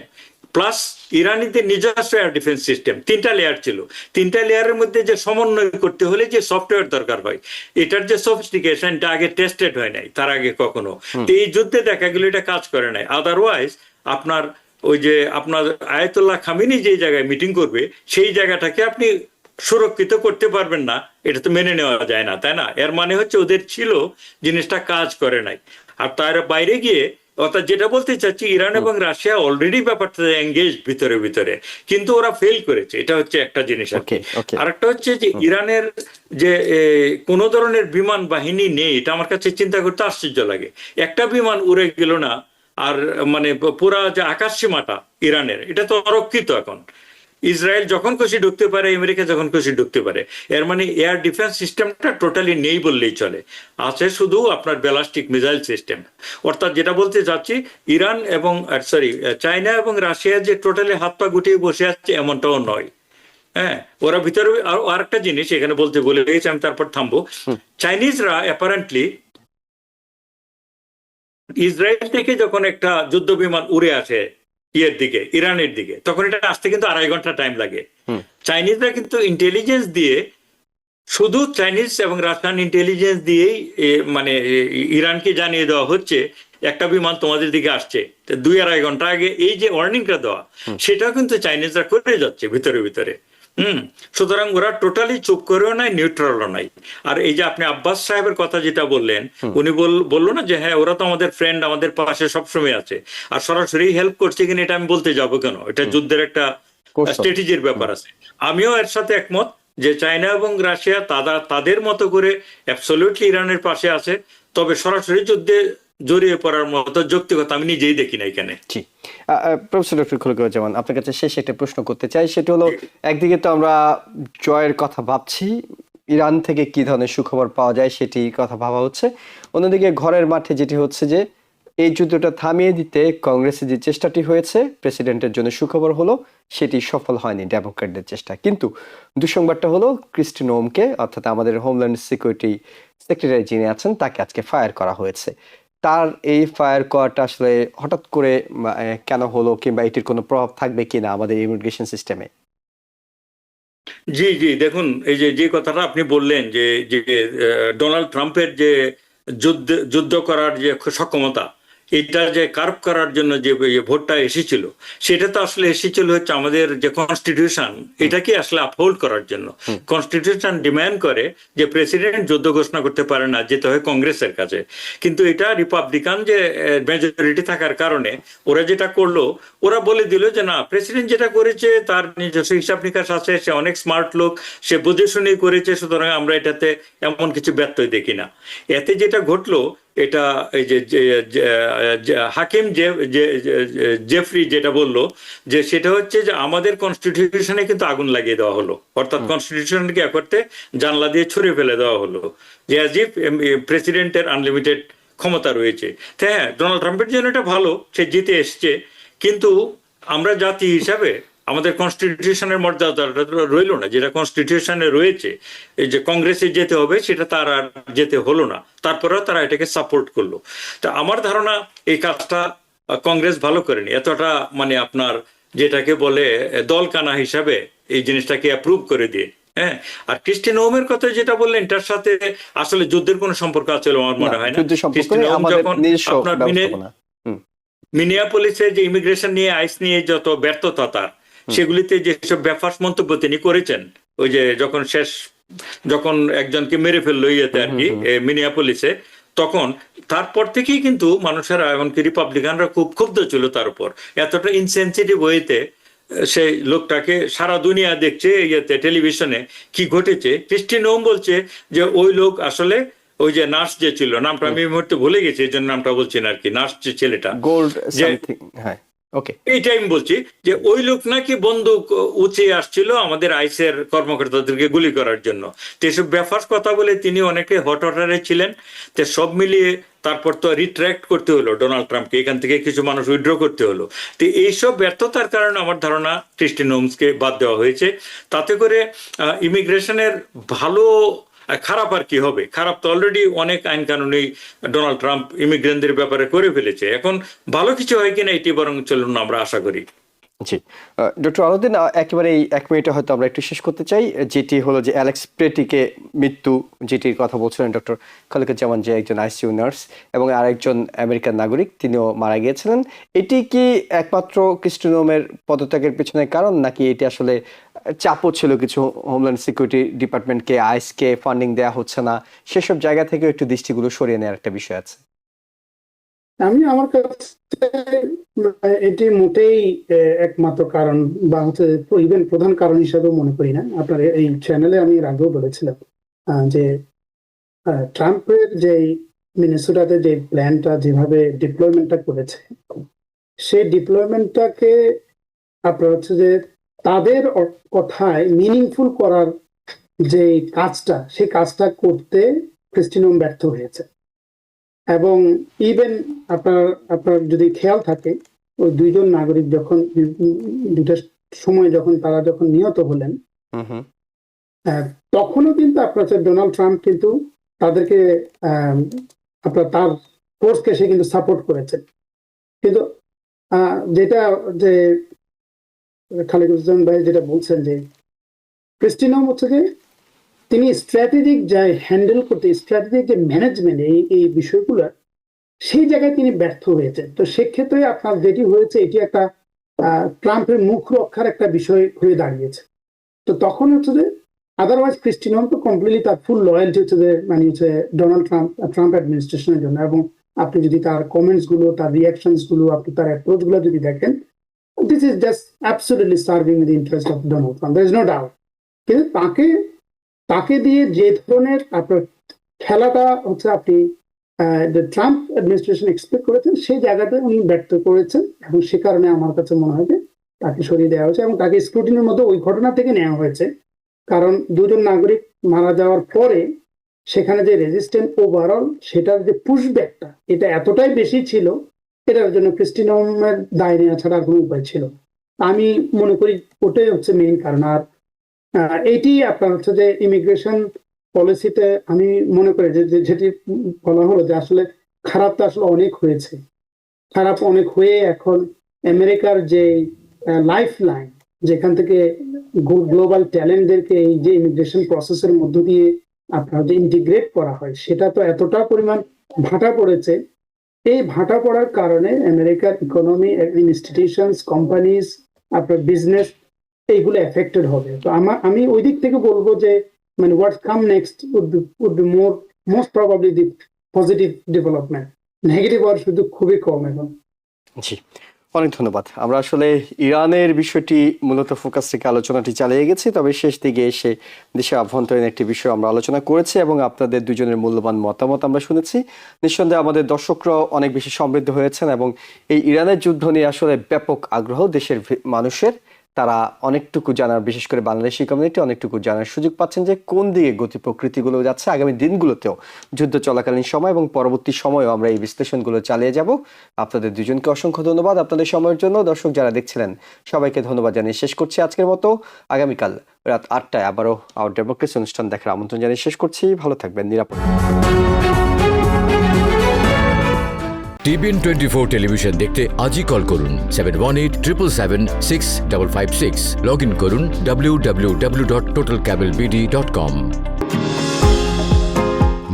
প্লাস ইরানিদের নিজস্ব এয়ার ডিফেন্স সিস্টেম, তিনটা লেয়ার ছিল। তিনটা লেয়ারের মধ্যে যে সমন্বয় করতে হলে যে সফটওয়্যার দরকার হয়, এটার যে সফিস্টিকেশনটা আগে টেস্টেড হয় নাই তার আগে কখনো। তো এই যুদ্ধে দেখা গেল এটা কাজ করে নাই। আদারওয়াইজ আপনার ওই যে আপনার আয়াতুল্লাহ খামেনি যে জায়গায় মিটিং করবে, সেই জায়গাটাকে আপনি সুরক্ষিত করতে পারবেন না, এটা তো মেনে নেওয়া যায় না, তাই না? এর মানে হচ্ছে ওদের ছিল, জিনিসটা কাজ করে নাই। আর তার বাইরে গিয়ে অর্থাৎ যেটা বলতে চাচ্ছি, ইরান এবং রাশিয়া অলরেডি ব্যাপারটা এঙ্গেজ ভিতরে ভিতরে, কিন্তু ওরা ফেল করেছে। এটা হচ্ছে একটা জিনিস। আরেকটা হচ্ছে যে ইরানের যে কোন ধরনের বিমান বাহিনী নেই, এটা আমার কাছে চিন্তা করতে আশ্চর্য লাগে। একটা বিমান উড়ে গেল না, আর মানে পুরা যে আকাশ সীমাটা ইরানের, এটা তো অরক্ষিত এখন। ইসরায়েল যখন খুশি ঢুকতে পারে, আমেরিকা যখন খুশি ঢুকতে পারে। এর মানে এয়ার ডিফেন্স সিস্টেমটা টোটালি নেই বললেই চলে। আছে শুধু আপনার ব্যালিস্টিক মিসাইল সিস্টেম। অর্থাৎ যেটা বলতে চাচ্ছি, ইরান এবং চায়না এবং রাশিয়া যে টোটালি হাত পা গুটিয়ে বসে আছে এমনটাও নয়। হ্যাঁ, ওরা ভিতরে আরেকটা জিনিস এখানে বলতে বলে গেছি, আমি তারপর থামবো। চাইনিজরা অ্যাপারেন্টলি ইসরায়েল থেকে যখন একটা যুদ্ধ বিমান উড়ে আসে দিকে, ইরানের দিকে, তখন এটা আসতে কিন্তু 2.5 ঘন্টা টাইম লাগে। চাইনিজরা কিন্তু ইন্টেলিজেন্স দিয়ে, শুধু চাইনিজ এবং রাশিয়ান ইন্টেলিজেন্স দিয়েই মানে ইরানকে জানিয়ে দেওয়া হচ্ছে একটা বিমান তোমাদের দিকে আসছে। 2-2.5 ঘন্টা আগে এই যে ওয়ার্নিংটা দেওয়া, সেটাও কিন্তু চাইনিজরা করে যাচ্ছে ভিতরে ভিতরে। সুতরাং ওরা টোটালি চুপ করেও নাই, নিউট্রালও নাই। আর এই যে আপনি আব্বাস সাহেবের কথা যেটা বললেন, উনি বললো না যে হ্যাঁ ওরা তো আমাদের ফ্রেন্ড, আমাদের পাশে সবসময় আছে, আর সরাসরি হেল্প করছে কিনা এটা আমি বলতে যাবো কেন? এটা যুদ্ধের একটা স্ট্র্যাটেজির ব্যাপার আছে। আমিও এর সাথে একমত যে চায়না এবং রাশিয়া তাদের মতো করে অ্যাবসলিউটলি ইরানের পাশে আছে, তবে সরাসরি যুদ্ধে জড়িয়ে পড়ার মতো যৌক্তিকতা আমি নিজেই দেখি না এখানে। জি, প্রফেসর ডক্টর খলিকুজ্জামান, আপনার কাছে শেষ একটা প্রশ্ন করতে চাই। সেটা হলো, একদিকে তো আমরা জয়ের কথা ভাবছি, ইরান থেকে কি ধরনের সুখবর পাওয়া যায় সেটি কথা ভাবা হচ্ছে। অন্যদিকে ঘরের মাঠে যেটি হচ্ছে যে এই যুদ্ধটা থামিয়ে দিতে কংগ্রেসের যে চেষ্টাটি হয়েছে প্রেসিডেন্টের জন্য সুখবর হলো, সেটি সফল হয়নি ডেমোক্র্যাটদের চেষ্টা। কিন্তু দুঃসংবাদটা হলো ক্রিস্টি নোমকে, অর্থাৎ আমাদের হোমল্যান্ড সিকিউরিটি সেক্রেটারি যিনি আছেন, তাকে আজকে ফায়ার করা হয়েছে। তার এই ফায়ার করাটা আসলে হঠাৎ করে কেন হলো, কিংবা এটির কোনো প্রভাব থাকবে কিনা আমাদের ইমিগ্রেশন সিস্টেমে? জি জি, দেখুন এই যে কথাটা আপনি বললেন যে ডোনাল্ড ট্রাম্পের যে যুদ্ধ করার যে সক্ষমতা, এটা যে কার্ভ করার জন্য যে ভোটটা এসেছিল, সেটা তো আসলে এসেছিল হচ্ছে আমাদের যে কনস্টিটিউশন, এটাকে আসলে আপহোল্ড করার জন্য। কনস্টিটিউশন ডিমান্ড করে যে প্রেসিডেন্ট যুদ্ধ ঘোষণা করতে পারে না, যেতে হয় কংগ্রেসের কাছে। কিন্তু এটা রিপাবলিকান যে মেজরিটি থাকার কারণে ওরা যেটা করলো, ওরা বলে দিল যে না, প্রেসিডেন্ট যেটা করেছে তার নিজস্ব হিসাব নিকাশ আছে, সে অনেক স্মার্ট লোক, সে বুঝে শুনেই করেছে, সুতরাং আমরা এটাতে এমন কিছু ব্যত্যয় দেখি না। এতে যেটা ঘটলো, এটা এই যে হাকিম জেফরি যেটা বললো, যে সেটা হচ্ছে যে আমাদের কনস্টিটিউশনে কিন্তু আগুন লাগিয়ে দেওয়া হলো, অর্থাৎ কনস্টিটিউশনকে এক করতে জানলা দিয়ে ছুড়ে ফেলে দেওয়া হলো, যে অ্যাজ ইফ প্রেসিডেন্টের আনলিমিটেড ক্ষমতা রয়েছে। হ্যাঁ, ডোনাল্ড ট্রাম্পের জন্য এটা ভালো, সে জিতে এসছে, কিন্তু আমরা জাতি হিসাবে আমাদের কনস্টিটিউশনের মর্যাদাটা রইলো না, যেটা কনস্টিটিউশনে রয়েছে এই যে কংগ্রেসে যেতে হবে সেটা তার আর যেতে হলো না, তারপরেও তারা এটাকে সাপোর্ট করলো। তা আমার ধারণা এই কাজটা কংগ্রেস ভালো করেনি, এতটা মানে আপনার যেটাকে বলে দলকানা হিসাবে এই জিনিসটাকে অ্যাপ্রুভ করে দিয়ে। হ্যাঁ, আর ক্রিস্টি নোমের কথা যেটা বললেন তার সাথে আসলে যুদ্ধের কোনো সম্পর্ক আছে বলে আমার মনে হয় না। যুদ্ধ সম্পর্ক ক্রিস্টি নেই, নোম আমাদের যখন নিজস্ব আপনার ব্যবস্থাপনা। মিনিয়াপলিসে যে ইমিগ্রেশন নিয়ে আইস নিয়ে যত ব্যর্থতা তার, সেগুলিতে যেসব ব্যাপার মন্তব্য তিনি করেছেন, ওই যে যখন একজনকে মেরে ফেললো ইয়েতে আর কি মিনিয়াপলিসে, তখন তারপর থেকেই কিন্তু মানুষেরা এমনকি রিপাবলিকানরা খুব ক্ষুব্ধ ছিল তার উপর, এতটা ইনসেনসিটিভ ওয়েতে সেই লোকটাকে সারা দুনিয়া দেখছে ইয়েতে টেলিভিশনে কি ঘটেছে। ক্রিস্টি নোম বলছে যে ওই লোক আসলে ওই যে নার্স যে ছিল, নামটা আমি এই মুহূর্তে ভুলে গেছি এই জন্য নামটা বলছি না আর কি, নার্স যে ছেলেটা গোল্ড যে সামথিং, হ্যাঁ ওকে, এইটা আমি বলছি যে ওই লোক নাকি বন্দুক উঁচিয়ে আসছিল আমাদের আইসের কর্মকর্তাদেরকে গুলি করার জন্য। তো এসব ব্যাপার কথা বলে তিনি অনেকে হট অর্ডারে ছিলেন। তো সব মিলিয়ে তারপর তো রিট্র্যাক্ট করতে হলো ডোনাল্ড ট্রাম্পকে, এখান থেকে কিছু মানুষ উইথড্র করতে হলো। তো এইসব ব্যর্থতার কারণে আমার ধারণা ক্রিস্টি নোমসকে বাদ দেওয়া হয়েছে। তাতে করে ইমিগ্রেশনের ভালো খারাপ আর কি হবে, খারাপ তো অলরেডি অনেক আইন কানুনই ডোনাল্ড ট্রাম্প ইমিগ্রেন্টদের ব্যাপারে করে ফেলেছে, এখন ভালো কিছু হয় কিনা এটি বরং চলুন আমরা আশা করি। জি ডক্টর আলাউদ্দিন, একেবারে এই 1 মিনিটে হয়তো আমরা একটু শেষ করতে চাই, যেটি হলো যে অ্যালেক্স প্রেটিকে মৃত্যু, যেটির কথা বলছিলেন ডক্টর খলিকুজ্জামান, যে একজন আইসিইউ নার্স এবং আরেকজন আমেরিকান নাগরিক, তিনিও মারা গিয়েছিলেন। এটি কি একমাত্র ক্রিস্টি নোমের পদত্যাগের পেছনে কারণ, নাকি এটি আসলে চাপও ছিল কিছু, হোমল্যান্ড সিকিউরিটি ডিপার্টমেন্টকে, আইসকে ফান্ডিং দেওয়া হচ্ছে না, সেসব জায়গা থেকে একটু দৃষ্টিগুলো সরিয়ে নেওয়ার একটা বিষয় আছে? আমার কাছে এটি মোটেই একমাত্র কারণ বা হচ্ছে ইভেন প্রধান কারণ হিসাবে মনে করি না। আপনার এই চ্যানেলে আমি এর আগেও বলেছিলাম যে ট্রাম্পের যে মিনেসোটাতে যে প্ল্যানটা, যেভাবে ডিপ্লয়মেন্টটা করেছে, সেই ডিপ্লয়মেন্টটাকে আপনার হচ্ছে যে তাদের কথায় মিনিংফুল করার যে কাজটা, সেই কাজটা করতে ক্রিস্টি নোম ব্যর্থ হয়েছে। এবং ইভেন আপনার যদি খেয়াল থাকে, ওই দুইজন নাগরিক যখন দুটার সময় তারা যখন নিহত হলেন, তখনও কিন্তু আপনার ডোনাল্ড ট্রাম্প কিন্তু তাদেরকে আপনার তার ফোর্সকে সে কিন্তু সাপোর্ট করেছে। কিন্তু যেটা যে খালিকুজ্জামান ভাই যেটা বলছেন যে ক্রিস্টি নোম হচ্ছে যে তিনি স্ট্র্যাটেজিক যা হ্যান্ডেল করতে, স্ট্র্যাটেজিক যে ম্যানেজমেন্ট এই বিষয়গুলো, সেই জায়গায় তিনি ব্যর্থ হয়েছেন। তো সেক্ষেত্রে আপনার যেটি হয়েছে, এটি একটা ট্রাম্পের মুখ রক্ষার একটা বিষয় হয়ে দাঁড়িয়েছে। তো তখন হচ্ছে যে আদারওয়াইজ ক্রিস্টি নোম তো কমপ্লিটলি তার ফুল লয়ালটি হচ্ছে যে মানে হচ্ছে ডোনাল্ড ট্রাম্প অ্যাডমিনিস্ট্রেশনের জন্য। এবং আপনি যদি তার কমেন্টস গুলো, তার রিয়াকশনস গুলো, আপনি তার অ্যাপ্রোচ গুলো যদি দেখেন, this is just absolutely serving the interest of Donald Trump, there is no doubt. কিন্তু তাকে দিয়ে যে ধরনের আপনার খেলাটা হচ্ছে আপনি ট্রাম্প অ্যাডমিনিস্ট্রেশন এক্সপেক্ট করেছেন, সেই জায়গাতে উনি ব্যর্থ করেছেন। এবং সে কারণে আমার কাছে মনে হয় যে তাকে সরিয়ে দেওয়া হয়েছে এবং তাকে স্ক্রুটিনের মধ্যে ওই ঘটনা থেকে নেওয়া হয়েছে। কারণ দুজন নাগরিক মারা যাওয়ার পরে সেখানে যে রেজিস্ট্যান্ট ওভারঅল, সেটার যে পুশব্যাকটা, এটা এতটাই বেশি ছিল, এটার জন্য ক্রিস্টি নোমের দায় নেওয়া ছাড়া আর কোনো উপায় ছিল। আমি মনে করি ওটাই হচ্ছে মেইন কারণ। আর এইটি আপনার হচ্ছে যে ইমিগ্রেশন পলিসিতে আমি মনে করি যে যেটি বলা হলো যে আসলে খারাপ তো আসলে অনেক হয়েছে, খারাপ অনেক হয়ে এখন আমেরিকার যে লাইফ লাইন, যেখান থেকে গ্লোবাল ট্যালেন্টদেরকে এই যে ইমিগ্রেশন প্রসেসের মধ্য দিয়ে আপনার যে ইন্টিগ্রেট করা হয়, সেটা তো এতটা পরিমাণ ভাটা পড়েছে। এই ভাটা পড়ার কারণে আমেরিকার ইকোনমি, ইনস্টিটিউশনস, কোম্পানিজ, আপনার বিজনেস, এইগুলো এফেক্টেড হবে। তো আমি ওই দিক থেকে বলবো যে মানে what come next would be most probably the positive development. Negative আর শুধু খুবই কম এখন। জি, অনেক ধন্যবাদ। আমরা আসলে ইরানের বিষয়টি মূলত ফোকাস থেকে আলোচনাটি চালিয়ে গেছি, তবে শেষ দিকে এসে দেশের আভ্যন্তরীণ একটি বিষয় আমরা আলোচনা করেছি এবং আপনাদের দুজনের মূল্যবান মতামত আমরা শুনেছি। নিঃসন্দেহে আমাদের দর্শকরাও অনেক বেশি সমৃদ্ধ হয়েছেন এবং এই ইরানের যুদ্ধ নিয়ে আসলে ব্যাপক আগ্রহ দেশের মানুষের তারা অনেকটুকু জানার, বিশেষ করে বাংলাদেশি কমিউনিটি অনেকটুকু জানার সুযোগ পাচ্ছেন যে কোন দিকে গতি প্রকৃতিগুলো যাচ্ছে। আগামী দিনগুলোতেও যুদ্ধ চলাকালীন সময় এবং পরবর্তী সময়েও আমরা এই বিশ্লেষণগুলো চালিয়ে যাব। আপনাদের দুজনকে অসংখ্য ধন্যবাদ আপনাদের সময়ের জন্য। দর্শক যারা দেখছিলেন সবাইকে ধন্যবাদ জানিয়ে শেষ করছি আজকের মতো। আগামীকাল রাত 8টায় আবারও আওয়ার ডেমোক্রেসি অনুষ্ঠান দেখার আমন্ত্রণ জানিয়ে শেষ করছি। ভালো থাকবেন, নিরাপদ। টিবিএন 24 টেলিভিশন দেখতে আজই কল করুন 7187776556। লগ ইন করুন www.totalcablebd.com।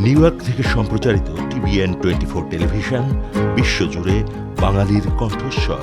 নিউ ইয়র্ক থেকে সম্প্রচারিত টিবিএন 24 টেলিভিশন বিশ্বজুড়ে বাঙালির কণ্ঠস্বর।